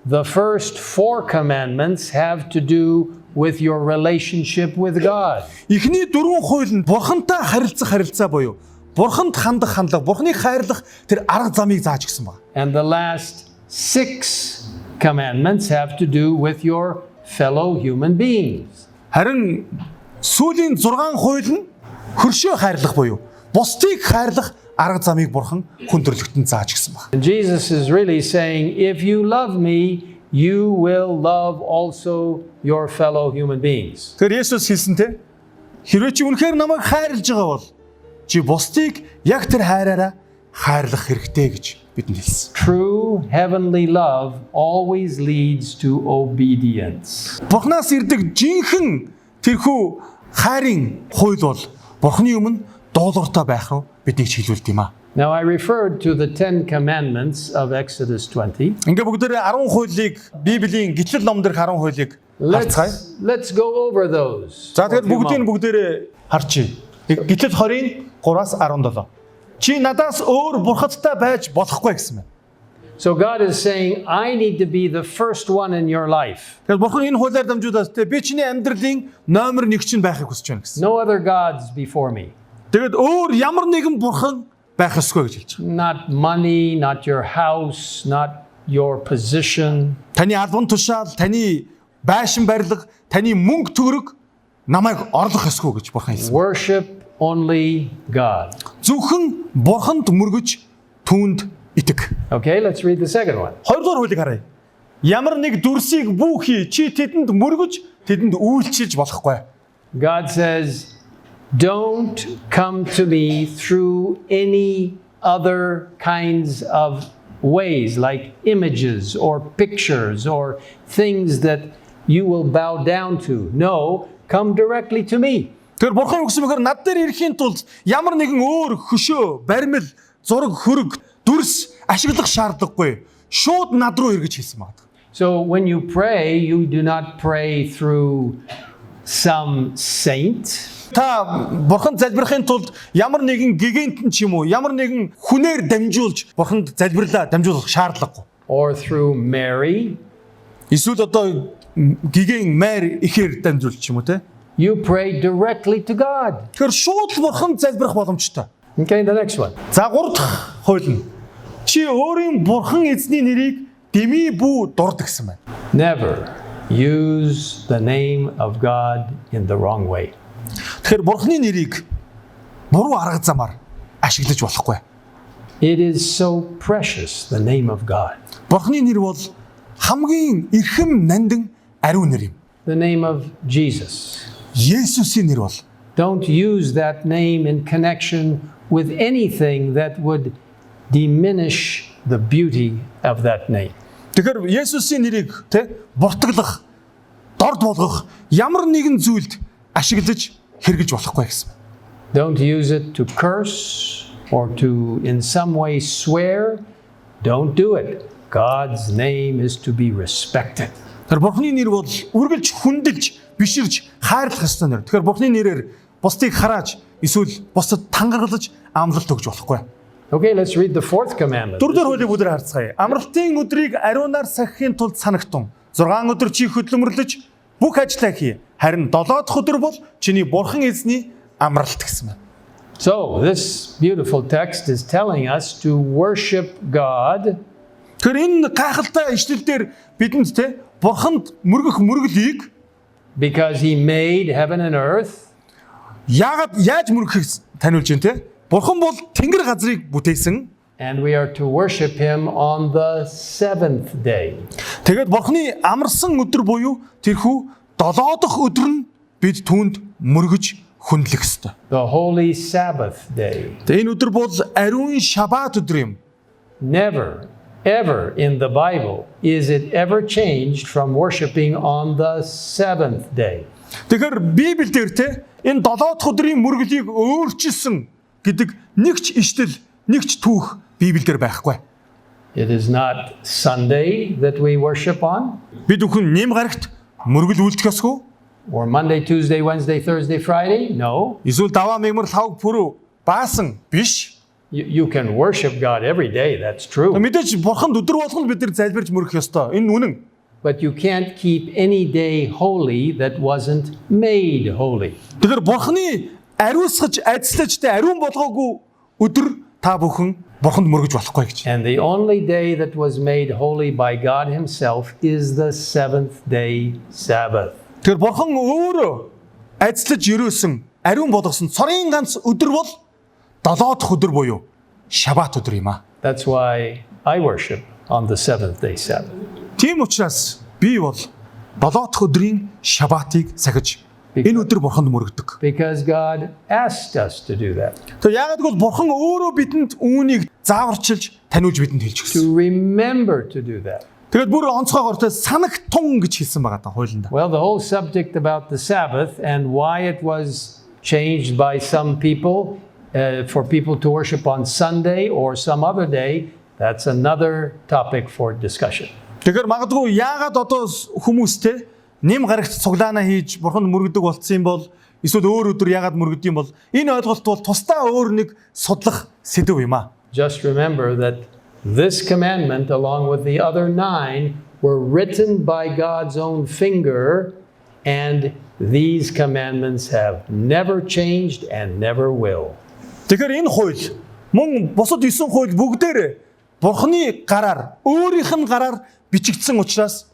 the first 4 commandments have to do with your relationship with God. эхний 4 хууль нь Бурхантай харилцах харилцаа буюу Бурханд хандах хандлага, Бурхныг хайрлах тэр арга замыг зааж гисэн байна. And the last 6 commandments have to do with your fellow human beings. Харин сүүлийн 6 хууль нь хөршөө хайрлах буюу бусдыг хайрлах арга замыг бурхан хүндрэлтэнд зааж гисэн баг. And Jesus is really saying, if you love me, you will love also your fellow human beings. Тэгэхээр Есүс хэлсэн те хэрвээ чи үнэхээр намайг хайрлаж байгаа бол чи бусдыг яг тэр хайраараа хайрлах хэрэгтэй гэж бидэнд хэлсэн. True heavenly love always leads to obedience. Бурханаас ирдэг жинхэнэ тэрхүү хайрын хууль бол Бурханы өмнө дуулууртай байх руу биднийг чиглүүлдэг юм аа. Now, I referred to the 10 commandments of Exodus 20. Ингээ бүгдээрээ 10 хуулийг Библийн гитлэл ном дээрх 10 хуулийг харцгаая. Let's go over those. За тэгэхээр for a few бүгдийг moments. бүгдээрээ харчия. Гитлэл 20-ийн 3-аас 17. Чи надаас өөр бурхадтай байж болохгүй гэсэн байна. So God is saying, I need to be the first one in your life. Тэгэхээр бурхан энэ хуулиар дамжуулаад те би чиний амьдралын номер 1 чинь байхыг хүсэж байна гэсэн. No other gods before me. Тэгээд өөр ямар нэгэн бурхан байх ёсгүй гэж хэлж байгаа. Not money, not your house, not your position. Таны албан тушаал, таны байшин барилга, таны мөнгө төгрөг намайг орлох ёсгүй гэж бурхан хэлсэн. Worship only God. Зөвхөн бурханд мөргөж түүнд итэг. Okay, let's read the second one. Хоёрдугаар хуулийг харъя. Ямар нэг дүрсийг бүү чи тэдэнд мөргөж тэдэнд үйлчилж болохгүй. God says, don't come to me through any other kinds of ways, like images or pictures or things that you will bow down to. No, come directly to me. Тэр бурхан юу гэсэн бэхээр над дээр ирэхийн тулд ямар нэгэн өөр хөшөө, баримл, зураг, хөрөг, дүрс ашиглах шаардлагагүй. Шууд над руу ир гэж хэлсэн байна. So when you pray, you do not pray through some saint. Та бурхан залбирахын тулд ямар нэгэн гигантэн ч юм уу, ямар нэгэн хүнээр дамжуулж бурханд залбирлаа дамжуулах шаардлагагүй. Or through Mary. Эсвэл одоо гигэн мэр ихээр дамжуулж ч юм уу те. You pray directly to God. Тэгэхээр шууд бурханд залбирах боломжтой. Okay, the next one. За 3 дахь хууль нь чи өөрийн бурхан эзний нэрийг дэмий бүү дурд гэсэн байна. Never use the name of God in the wrong way. Тэгэхээр бурханы нэрийг буруу арга замаар ашиглаж болохгүй. It is so precious, the name of God. Бурханы нэр бол хамгийн эрхэм нандин ариун нэр юм. The name of Jesus. Есүсийн нэр бол Don't use that name in connection with anything that would diminish the beauty of that name. тэгэхээр Есүсийн нэрийг те буртаглах, дорд болгох ямар нэгэн зүйлд ашиглаж хэрэгж болохгүй гэсэн. Don't use it to curse or to in some way swear. Don't do it. God's name is to be respected. Тэр бурханы нэр бол үргэлж хүндэлж, биширж, хайрлах ёстой нэр. Тэгэхээр бурханы нэрээр бусдыг харааж, эсвэл бусдад тангаргалж амлалт өгж болохгүй. Okay, let's read the fourth commandment. Дөрөвдүгээр хуулийг бүдээр харцгаая. Амралтын өдрийг ариунаар сахихын тулд санагтун. 6 өдөр чи хөдөлмөрлөж бүх ажлаа хий. Харин 7 дахь өдөр бол чиний бурхан эзний амралт гэсэн байна. So, this beautiful text is telling us to worship God Тэгэхээр энэ гайхалтай ишлэлдэр бидэнд те бурханд мөргөх мөргөлийг because He made heaven and earth. яаж мөргөхийг таниулж байна те. Бурхан бол тэнгэр газрыг бүтээсэн. And we are to worship Him on the seventh day. Тэгээд бурханы амарсан өдөр буюу тэрхүү 7 дахь өдөр нь бид түүнд мөргөж хүндлэх ёстой. The holy Sabbath day. Тэгээд энэ өдөр бол ариун шаббат өдөр юм. Never, ever in the Bible is it ever changed from worshiping on the seventh day. Тэгэхээр Библиэлд те энэ 7 дахь өдрийн мөргөлийг өөрчилсөн гэдэг нэг ч ишлэл, нэг ч түүх Библиэлд байхгүй. It is not Sunday that we worship on, Бид бүхэн нэм гарагт мөргөл үйлдэх ёсгүй. or Monday, Tuesday, Wednesday, Thursday, Friday. No. Эсвэл даваа мэгмар лав пүрүү баасан биш. You can worship God every day, that's true. Мэдээж бурханд өдөр болгонд бид нар залбирж мөрөх ёстой. Энэ үнэн. But you can't keep any day holy that wasn't made holy. Тэгэхээр бурханы ариусгаж, ажиллаж тэ ариун болгоогүй өдөр та бүхэн бурханд мөргөж болохгүй гэж. And the only day that was made holy by God Himself is the seventh day Sabbath. Тэгэхээр бурхан өөрөө ажиллаж ерөөсөн, ариун болгосон цорын ганц өдөр бол 7 дахь өдөр буюу Шаббат өдөр юм аа. That's why I worship on the seventh day Sabbath. Тийм учраас би бол 7 дахь өдрийн Шаббатыг сахиж энэ өдөр бурханд мөрөгдөг. Because God asked us to do that. Тэр яагаад гэвэл бурхан өөрөө бидэнд үүнийг зааварчилж таниулж бидэнд хэлж To өгсөн. remember to do that. Тэгээд бүр онцгойгоор тэ санагтун гэж хэлсэн байгаа та хуулинд. Well, the whole subject about the Sabbath and why it was changed by some people for people to worship on Sunday or some other day, that's another topic for discussion. Тэгэхээр магадгүй яагаад одоо хүмүүстэй нэм гарагт цуглаана хийж бурханд мөрөгдөг болцсон юм бол эсвэл өөр өдөр яагаад мөрөгдөг юм бол энэ ойлголт бол тусдаа өөр нэг судлах сэдв юм аа. Just remember that this commandment, along with the other 9, were written by God's own finger, and these commandments have never changed and never will. Тэгэхээр энэ хууль мөн бусад 9 хууль бүгдээр бурханы гараар өөрийнх нь гараар бичигдсэн учраас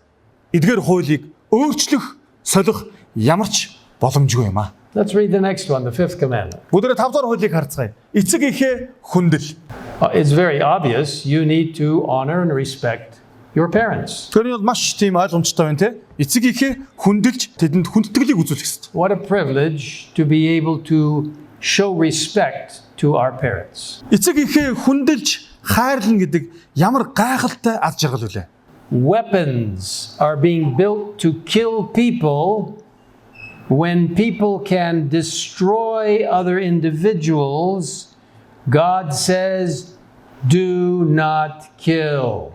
эдгээр хуулийг өөрчлөх, солих ямар ч боломжгүй юм аа. Let's read the next one, the fifth commandment. Бүгдээ 5 дахь хуулийг харцгаая. Эцэг эхээ хүндэл. It's very obvious you need to honor and respect your parents. Тэр нь бол маш тийм ойлгомжтой байна те. Эцэг эхээ хүндэлж тэдэнд хүндэтгэлийг үзүүлэх ёстой. What a privilege to be able to show respect to our parents. Эцэг эхээ хүндэлж хайрлна гэдэг ямар гайхалтай аз жаргал үлээ. Weapons are being built to kill people when people can destroy other individuals. God says, do not kill.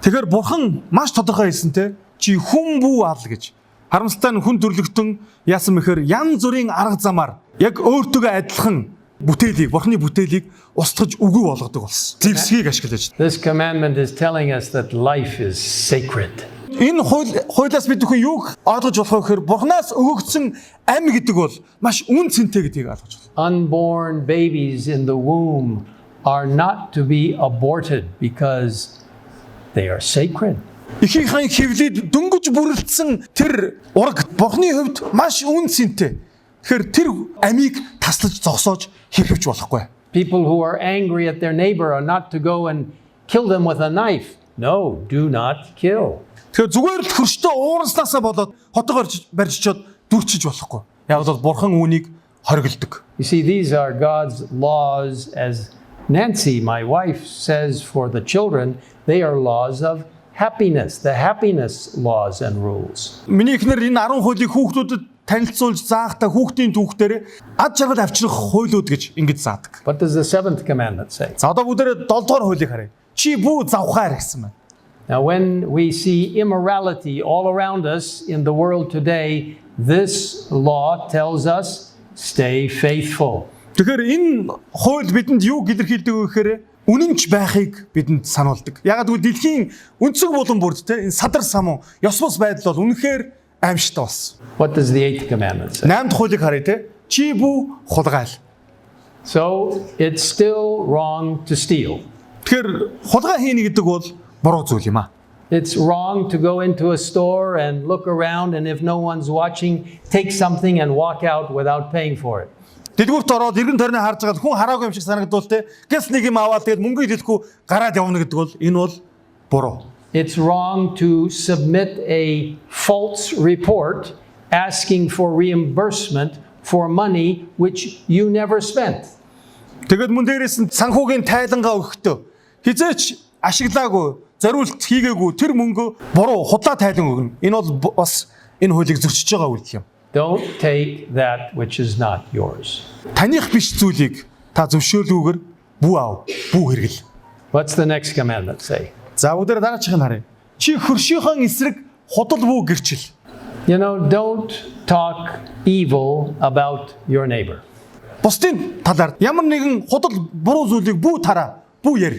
Тэгэхээр бурхан маш тодорхой хэлсэн те. Чи хүн бүү аал гэж. Харамсалтай нь хүн төрлөختөн яасан мэхээр янз бүрийн арга замаар яг өөртөө адилхан бүтээлийг, бурханы бүтээлийг устгаж үгүй болгодог болсон. Зэвсгийг ашиглаж. This commandment is telling us that life is sacred. Энэ хуулиас бид бүхэн юуг ойлгож болох вэ гэхээр бурханаас өгөгдсөн ам гэдэг бол маш үн цэнтэй гэдгийг ойлгож байна. Unborn babies in the womb are not to be aborted because they are sacred. Ихийнхээ хөвлөд дөнгөж бүрэлдсэн тэр ураг бурханы хувьд маш үн цэнтэй. Тэгэхээр тэр амийг таслаж зогсоож хэрхэж болохгүй. People who are angry at their neighbor are not to go and kill them with a knife. No, do not kill. Тэгэхээр зүгээр л хөрштөө уурснасаа болоод хотогоор барьжчоод дүрчиж болохгүй. Яг бол бурхан үүнийг хоригддаг. You see, these are God's laws, as Nancy, my wife, says for the children. They are laws of happiness, the happiness laws and rules. Миний эхнэр энэ 10 хуулийг хүүхдүүдэд танилцуулж заахта хүүхдийн түүхтэр ад жаргал авчрах хуулиуд гэж ингэж заадаг. What does the seventh commandment say? За одоо бүгдээ 7 дугаар хуулийг харъя. Чи бүү завхаар гэсэн байна. Now, when we see immorality all around us in the world today, this law tells us, stay faithful. Тэгэхээр энэ хууль бидэнд юу илэрхийлдэг вэ гэхээр үнэнч байхыг бидэнд сануулдаг. Ягаад гэвэл дэлхийн өнцөг булан бүрд те энэ садар самуу ёс бус байдал бол үнэхээр аимшигтай болсон. What does the eighth commandment say? 8 дахь хуулийг харъя те. Чи бүү хулгайл. So, it's still wrong to steal. Тэгэхээр хулгай хийнэ гэдэг бол буруу зүйл юм аа. It's wrong to go into a store and look around, and if no one's watching, take something and walk out without paying for it. Дэлгүүрт ороод эргэн тойрны харж байгаа хүн хараагүй юм шиг санагдвал те гэс нэг юм аваад тэгээд мөнгө хэлэхгүй гараад явна гэдэг бол энэ бол буруу. It's wrong to submit a false report asking for reimbursement for money which you never spent. Тэгээд мөн дээрээс нь санхүүгийн тайлангаа өгөхдөө хизээч ашиглаагүй, зориулт хийгээгүй тэр мөнгө буруу худлаа тайлан өгнө. Энэ бол бас энэ хуулийг зөрчиж байгаа үйл юм. Don't take that which is not yours. Таних биш зүйлийг та зөвшөөрлгүйгээр бүү ав, бүү хэрэгэл. What's the next commandment say? За бүгдээ дараачихыг харъя. Чи хөршийнхөө эсрэг худал бүү гэрчил. You know, don't talk evil about your neighbor. Бусдын талаар ямар нэгэн худал буруу зүйлийг бүү тараа, бүү яар.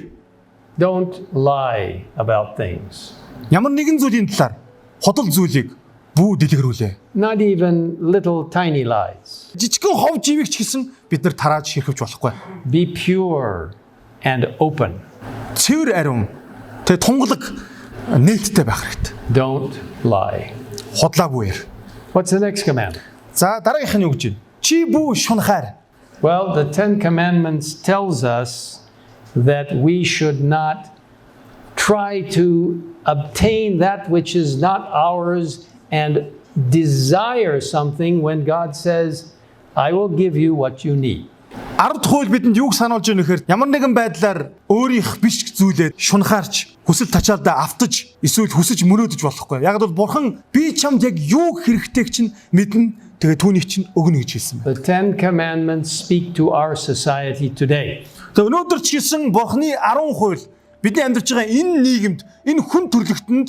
Don't lie about things. Ямар нэгэн зүйлийн талаар худал зүйлийг бүү дэлгэрүүлээ. Not even little tiny lies. Жижигхэн хов живийг ч гэсэн бид нар тарааж хэрхэж болохгүй. Be pure and open. Цэвэр ариун, тэг тунгалаг нээлттэй байх хэрэгтэй. Don't lie. Худлаа бүү яар. What's the next commandment? За дараагийнх нь юу гэж байна? Чи бүү шунахаар. Well, the 10 Commandments tells us that we should not try to obtain that which is not ours and desire something when God says, I will give you what you need. 10 хууль бидэнд юуг сануулж өгнө гэхээр ямар нэгэн байдлаар өөрийнх биш зүйлээд шунхаарч хүсэл тачаалдаа автаж эсвэл хүсэж мөрөөдөж болохгүй. Яг бол бурхан би чамд яг юу хэрэгтэй чинь мэднэ. Тэгээ түүнийг чинь өгнө гэж хэлсэн байна. The Ten Commandments speak to our society today. Тэгээ өнөөдөр ч гэсэн бурханы 10 хууль бидний амьдарч байгаа энэ нийгэмд энэ хүн төрлөختөнд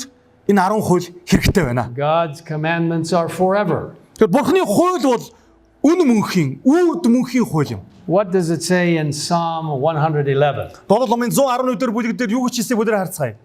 энэ 10 хууль хэрэгтэй байна. God's commandments are forever. Тэгээ бурханы хууль бол үн мөнхийн, үрд мөнхийн хууль юм. What does it say in Psalm 111? Дуулал номын 111 дэх бүлэг дээр юу гэж хэлсэйг бүгдээ харцгаая.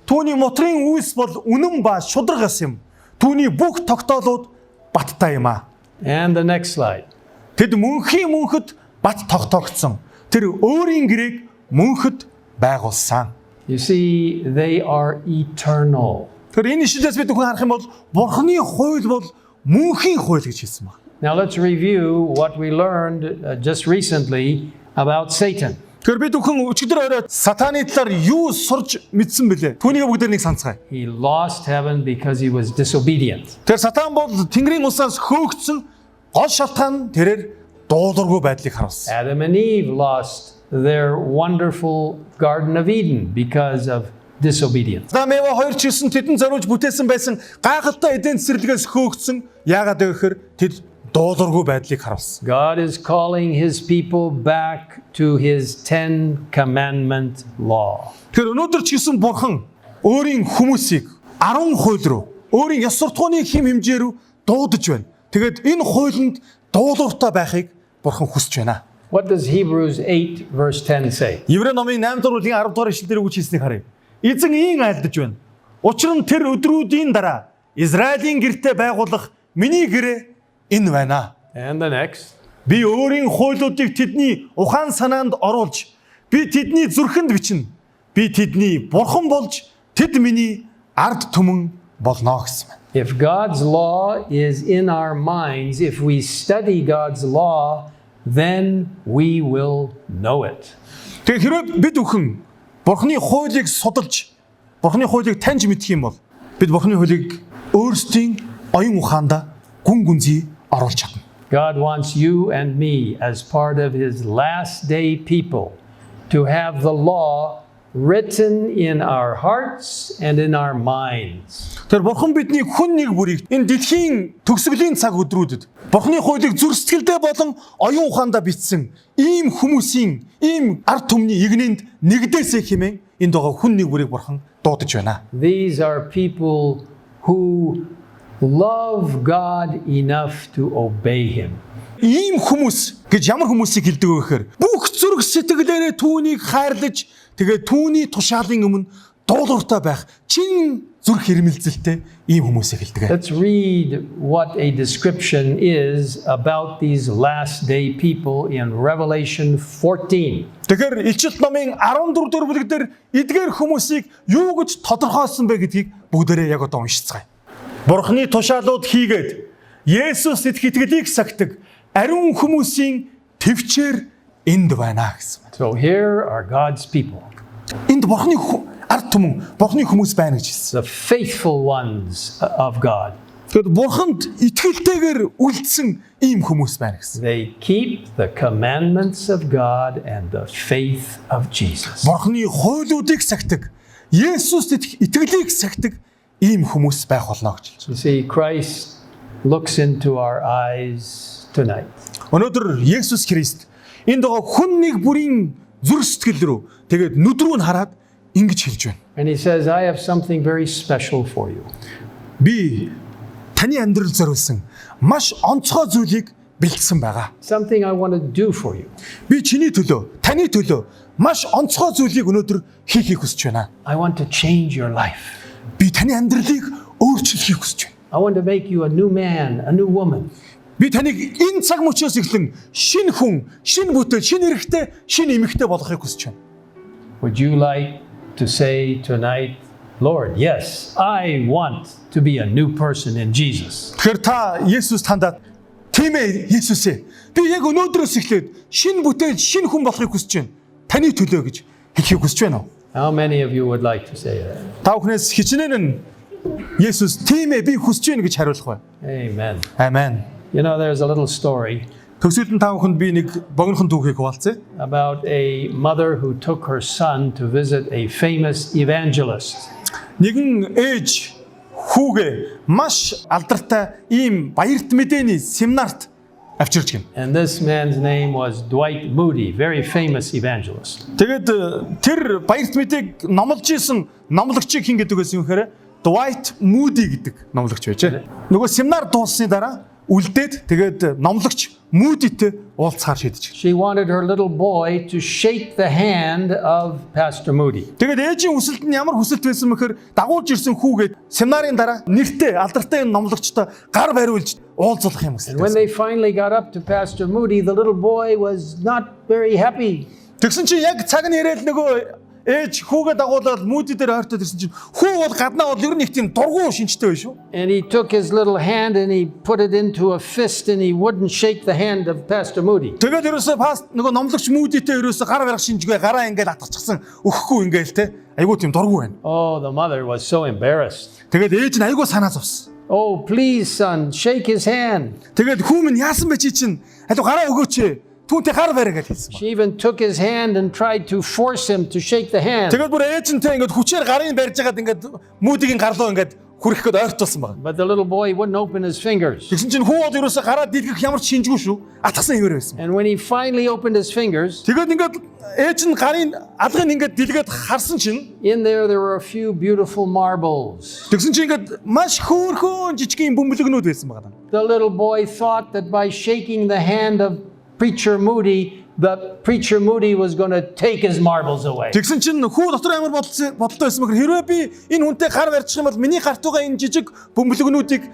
Түүний мотрын үйлс бол үнэн ба шударгаас юм. Түүний бүх тогтоолууд баттай юм а. And the next slide. Тэд мөнхийн мөнхөд бат тогтоогдсон. Тэр өөрийн гэрээг мөнхөд байгуулсан. You see, they are eternal. Тэр энэ ишлээс бид хүн харах юм бол бурханы хууль бол мөнхийн хууль гэж хэлсэн байна. Now let's review what we learned just recently about Satan. Тэр бид хүн өчигдөр оройд сатаны талаар юу сурж мэдсэн бэлээ. Түүнийг бүгдээр нэг санацгаая. He lost heaven because he was disobedient. Тэр сатан бол Тэнгэрийн усаас хөөгдсөн гол шалтгаан тэрээр дуулуургүй байдлыг харуулсан. Adam and Eve lost their wonderful Garden of Eden because of disobedience. Адам Ева хоёр ч гэсэн тэдэн зориулж бүтээсэн байсан гайхалтай эдийн цэцэрлэгээс хөөгдсөн. Яагаад гэвэл тэд дуулуургүй байдлыг харуулсан. God is calling his people back to his 10 commandment law. Тэр өнөөдөр ч гэсэн бурхан өөрийн хүмүүсийг 10 хууль руу, өөрийн ёс суртахууны хэм хэмжээ рүү дуудаж байна. Тэгээд энэ хуулинд дуулууртай байхыг бурхан хүсэж байна. What does Hebrews 8 verse 10 say? Еврей номын 8 дугаар бүлгийн 10 дугаар ишлэлээр үг хэлснийг харъя. Эзэн ийн айлдаж байна. Учир нь тэр өдрүүдийн дараа Израилийн гэртээ байгуулах миний гэрээ энэ байна. And the next. Би өөрийн хуулиудыг тэдний ухаан санаанд оруулж, би тэдний зүрхэнд бичнэ. Би тэдний бурхан болж, тэд миний ард түмэн болно гэсэн байна. If God's law is in our minds, if we study God's law, then we will know it. Тэгэхээр хэрэг бид бүхэн бурханы хуулийг судалж, бурханы хуулийг таньж мэдэх юм бол бид бурханы хуулийг өөрсдийн оюун ухаандаа гүн гүнзгий оруулж чадна. God wants you and me as part of his last day people to have the law written in our hearts and in our minds. Тэр бурхан бидний хүн нэг бүрийг энэ дэлхийн төгсгөлийн цаг өдрүүдэд бурханы хуулийг зүрх сэтгэлдээ болон оюун ухаандаа бичсэн ийм хүмүүсийн ийм ард түмний игнэнд нэгдээсэй хэмээн энд байгаа хүн нэг бүрийг бурхан дуудаж байна. These are people who love God enough to obey him. Ийм хүмүүс гэж ямар хүмүүсийг хэлдэг вэ гэхээр бүх зүрх сэтгэлээрээ түүнийг хайрлаж тэгээд түүний тушаалын өмнө дуулууртай байх чин зүрх хэрмэлзэлтэй ийм хүмүүсийг хэлдэг. Let's read what a description is about these last day people in Revelation 14. Тэгэхээр Илчилт номын 14 дугаар бүлэг дээр эдгээр хүмүүсийг юу гэж тодорхойлсон бэ гэдгийг бүгдээрээ яг одоо уншицгаая. Бурхны тушаалууд хийгээд Есүс итгэлийг сахидаг ариун хүмүүсийн төвчээр энд байна гэсэн. So here are God's people. Энд бурхны ард түмэн, бурхны хүмүүс байна гэж хэлсэн. The faithful ones of God. Тэгэд бурханд итгэлтэйгээр үлдсэн ийм хүмүүс байна гэсэн. They keep the commandments of God and the faith of Jesus. Бурхны хуулиудыг сахидаг, Есүст итгэлийг сахидаг ийм хүмүүс байх болно гэж. You see, Christ looks into our eyes tonight. Өнөөдөр Есүс Христ энд байгаа хүн нэг бүрийн зүрх сэтгэл рүү тэгээд нүд рүү нь хараад ингэж хэлж байна. And he says, I have something very special for you. Би таны амьдрал зориулсан маш онцгой зүйлийг бэлдсэн байгаа. Something I want to do for you. Би чиний төлөө, таны төлөө маш онцгой зүйлийг өнөөдөр хийхийг хүсэж байна. I want to change your life. Би таны амьдралыг өөрчилөхийг хүсэж байна. I want to make you a new man, a new woman. Би таныг энэ цаг мөчөөс эхлэн шинэ хүн, шинэ бүтээл, шинэ эрэгтэй, шинэ эмэгтэй болгохыг хүсэж байна. Would you like to say tonight, Lord, yes, I want to be a new person in Jesus. Тэгэхээр та Есүс тандаад тийм ээ Есүс ээ. Би яг өнөөдрөөс эхлээд шинэ бүтээл, шинэ хүн болохыг хүсэж байна. Таны төлөө гэж хэлхийг хүсэж байна уу? How many of you would like to say that? Та бүхнээс хичнээн нь Есүс тийм ээ би хүсэж байна гэж хариулах бай. Amen. Амен. You know, there's a little story Төгсгөлд нь та бүхэнд би нэг богинохон түүхийг хуваалцъя. about a mother who took her son to visit a famous evangelist. Нэгэн ээж хүүгээ маш алдартай ийм баярт мэдээний семинарт авчирч гин. And this man's name was Dwight Moody, very famous evangelist. Тэгээд тэр баярт мэдээг номлож исэн номлогчийг хин гэдэг байсан юм хэрэг Dwight Moody гэдэг номлогч байжээ. Нөгөө семинар дууссаны дараа үлдээд тэгээд номлогч Moody-тэй уулзахаар шийдэж. She wanted her little boy to shake the hand of Pastor Moody. Тэгээд ээжийн хүсэлт нь ямар хүсэлт байсан мэхээр дагуулж ирсэн хүүгээд семинарын дараа нэртэй алдартай номлогчтой гар бариулж уулзах юм And when гэсэн. they finally got up to Pastor Moody, the little boy was not very happy. Тэгсэн чинь яг цаг нь ирээл нөгөө ээж хүүгээ дагуулаад Moody дээр ойртоод ирсэн чинь хүү бол гаднаа бол ер нь их тийм дургуй шинжтэй байж шүү. And he took his little hand and he put it into a fist and he wouldn't shake the hand of Pastor Moody. Тэгээд ерөөсөө паст нөгөө номлогч Moody-тэй ерөөсөө гар барих шинжгүй гараа ингээл атарчихсан өгөхгүй ингээл те. Айгуу тийм дургуй байна. Oh, the mother was so embarrassed. Тэгээд ээж нь айгуу санаа зовсон. Oh, please, son, shake his hand. Тэгээд хүү минь яасан бэ чи чинь? Алуу гараа өгөөч ээ. Түүнтэй гар бариа гэж хэлсэн. She even took his hand and tried to force him to shake the hand. Тэгээд бүр ээжэнтэй ингээд хүчээр гарын барьж байгаад ингээд Moody-гийн гарлуу ингээд хүрэх гээд ойртуулсан байна. But the little boy wouldn't open his fingers. Тэгсэн чинь хүү бол ерөөсөө гараа дэлгэх ямар ч шинжгүй шүү. Атгсан хэмээр байсан. And when he finally opened his fingers, Тэгээд ингээд ээж нь гарын алгыг ингээд дэлгээд харсан чинь in there were a few beautiful marbles. тэгсэн чинь ингээд маш хөөрхөн жижигхэн бөмбөлгнүүд байсан байна. The little boy thought that by shaking the hand of Preacher Moody, the Preacher Moody was going to take his marbles away. Тэгсэн чинь хүү дотор амар бодолтой байсан мөхөр хэрвээ би энэ хүнтэй гар барьчих юм бол миний гарт байгаа энэ жижиг бөмбөлгнүүдийг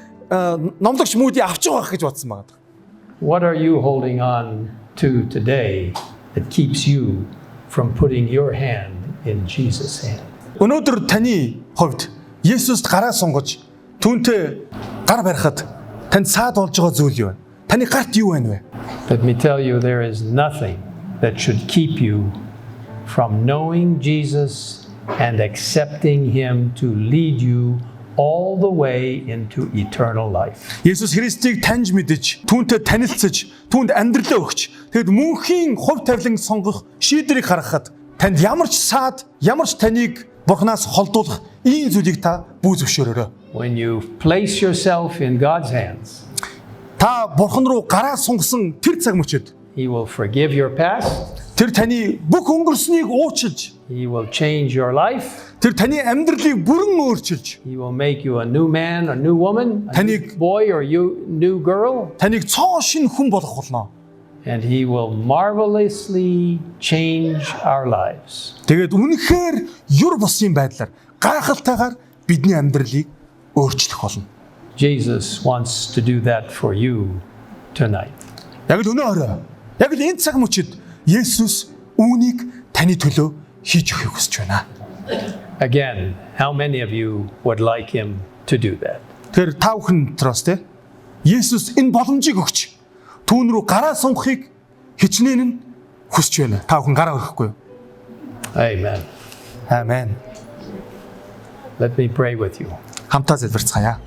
номлогч Moody авчих واخ гэж бодсон байна. What are you holding on to today that keeps you from putting your hand in Jesus' hand? Өнөөдөр таны хувьд Есүст гараа сунгаж түүнтэй гар барихад танд саад болж байгаа зүйл юу вэ? Таны гарт юу байна вэ? Let me tell you, there is nothing that should keep you from knowing Jesus and accepting Him to lead you all the way into eternal life. Есүс Христийг таньж мэдэж, түүнтэй танилцж, түүнд амьдралаа өгч, тэгэд мөнхийн хувь тавилан сонгох шийдвэрийг гаргахад танд ямар ч саад, ямар ч таныг Бурханаас холдуулах ийм зүйлийг та бүү зөвшөөрөөрэй. When you place yourself in God's hands, Та Бурхан руу гараа сунгасан тэр цаг мөчид He will forgive your past, тэр таны бүх өнгөрснийг уучлж, He will change your life, тэр таны амьдралыг бүрэн өөрчилж, He will make you a new man, a new woman, a new Таник- boy or you new girl, таныг цоо шин хүн болгох болно. and He will marvelously change our lives. Тэгээд үнэхээр юр бусын байдлаар гайхалтайгаар бидний амьдралыг өөрчлөх болно. Jesus wants to do that for you tonight. Яг л өнөө орой. Яг л энэ цаг мөчид Есүс үүнийг таны төлөө хийж өгөхийг хүсэж байна. Again, how many of you would like Him to do that? Тэр та бүхэн дотроос те Есүс энэ боломжийг өгч түүн рүү гараа сунгахыг хичнээн нь хүсэж байна. Та бүхэн гараа өрөхгүй юу? Amen. Амен. Let me pray with you. Хамтаа залбирцгаая.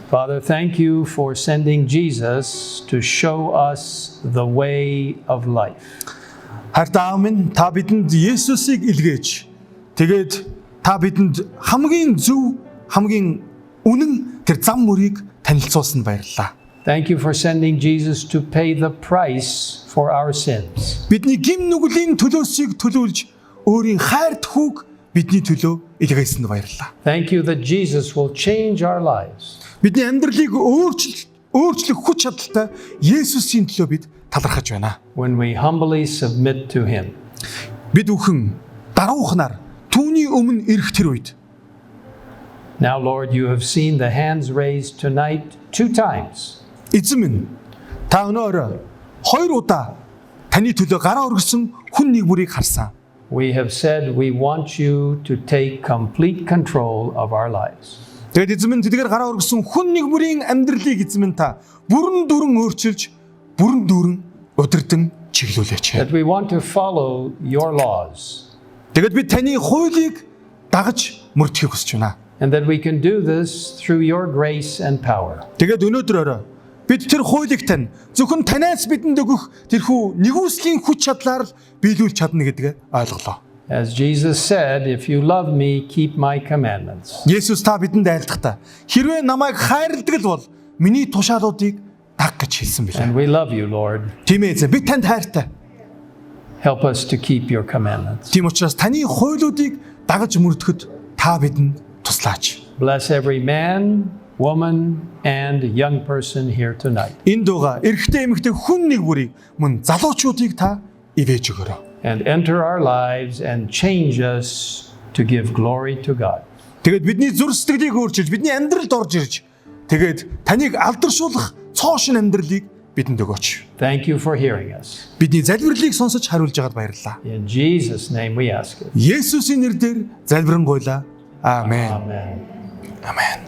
Father, thank you for sending Jesus to show us the way of life. Хайртай Амен, та бидэнд Есүсийг илгээж тэгээд та бидэнд хамгийн зөв, хамгийн үнэн тэр зам мөрийг танилцуулсанд баярлалаа. Thank you for sending Jesus to pay the price for our sins. Бидний гим нүглийн төлөөсийг төлөөлж өөрийн хайр түүх бидний төлөө илгээсэнд баярлалаа. Thank you that Jesus will change our lives. Бидний амьдралыг өөрчлөх хүч чадалтай Есүсийн төлөө бид талархаж байна. When we humbly submit to Him. Бид бүхэн даруухнаар түүний өмнө ирэх тэр үед Now, Lord, you have seen the hands raised tonight 2 times. эзэн минь та өнөөр 2 удаа таны төлөө гараа өргөсөн хүн нэг бүрийг харсан. We have said we want you to take complete control of our lives. Тэгээд эзэн минь тэдгээр гараа өргөсөн хүн нэг бүрийн амьдралыг эзэн минь та бүрэн дүүрэн өөрчилж бүрэн дүүрэн удирдан чиглүүлээч. That we want to follow your laws. Тэгэд бид таны хуулийг дагаж мөрдөхийг хүсэж байна. And that we can do this through your grace and power. Тэгээд өнөөдөр орой бид тэр хуулийг тань зөвхөн танаас бидэнд өгөх тэрхүү нэгүслийн хүч чадлаар л биелүүлж чадна гэдгээ ойлголоо. As Jesus said, if you love me, keep my commandments. Есүс та бидэнд айлдахдаа хэрвээ намайг хайрладаг л бол миний тушаалуудыг даг гэж хэлсэн билээ. And we love you, Lord. Тийм ээ, бид танд хайртай. Help us to keep your commandments. Тийм учраас таны хуйлуудыг дагаж мөрдөхөд та бидэнд туслаач. Bless every man, woman, and young person here tonight. Энэ дуга эрэгтэй эмэгтэй хүн нэг бүрийг мөн залуучуудыг та ивэж өгөөрэй. And enter our lives and change us to give glory to God. Тэгээд бидний зүрх сэтгэлийг өөрчилж, бидний амьдралд орж ирж, тэгээд таныг алдаршуулах цоошин амьдралыг бидэнд өгөөч. Thank you for hearing us. Бидний залбирлыг сонсож хариулж байгаад баярлалаа. In Jesus' name we ask it. Есүсийн нэрээр залбирanгуйлаа. Аамен. Amen. Амен.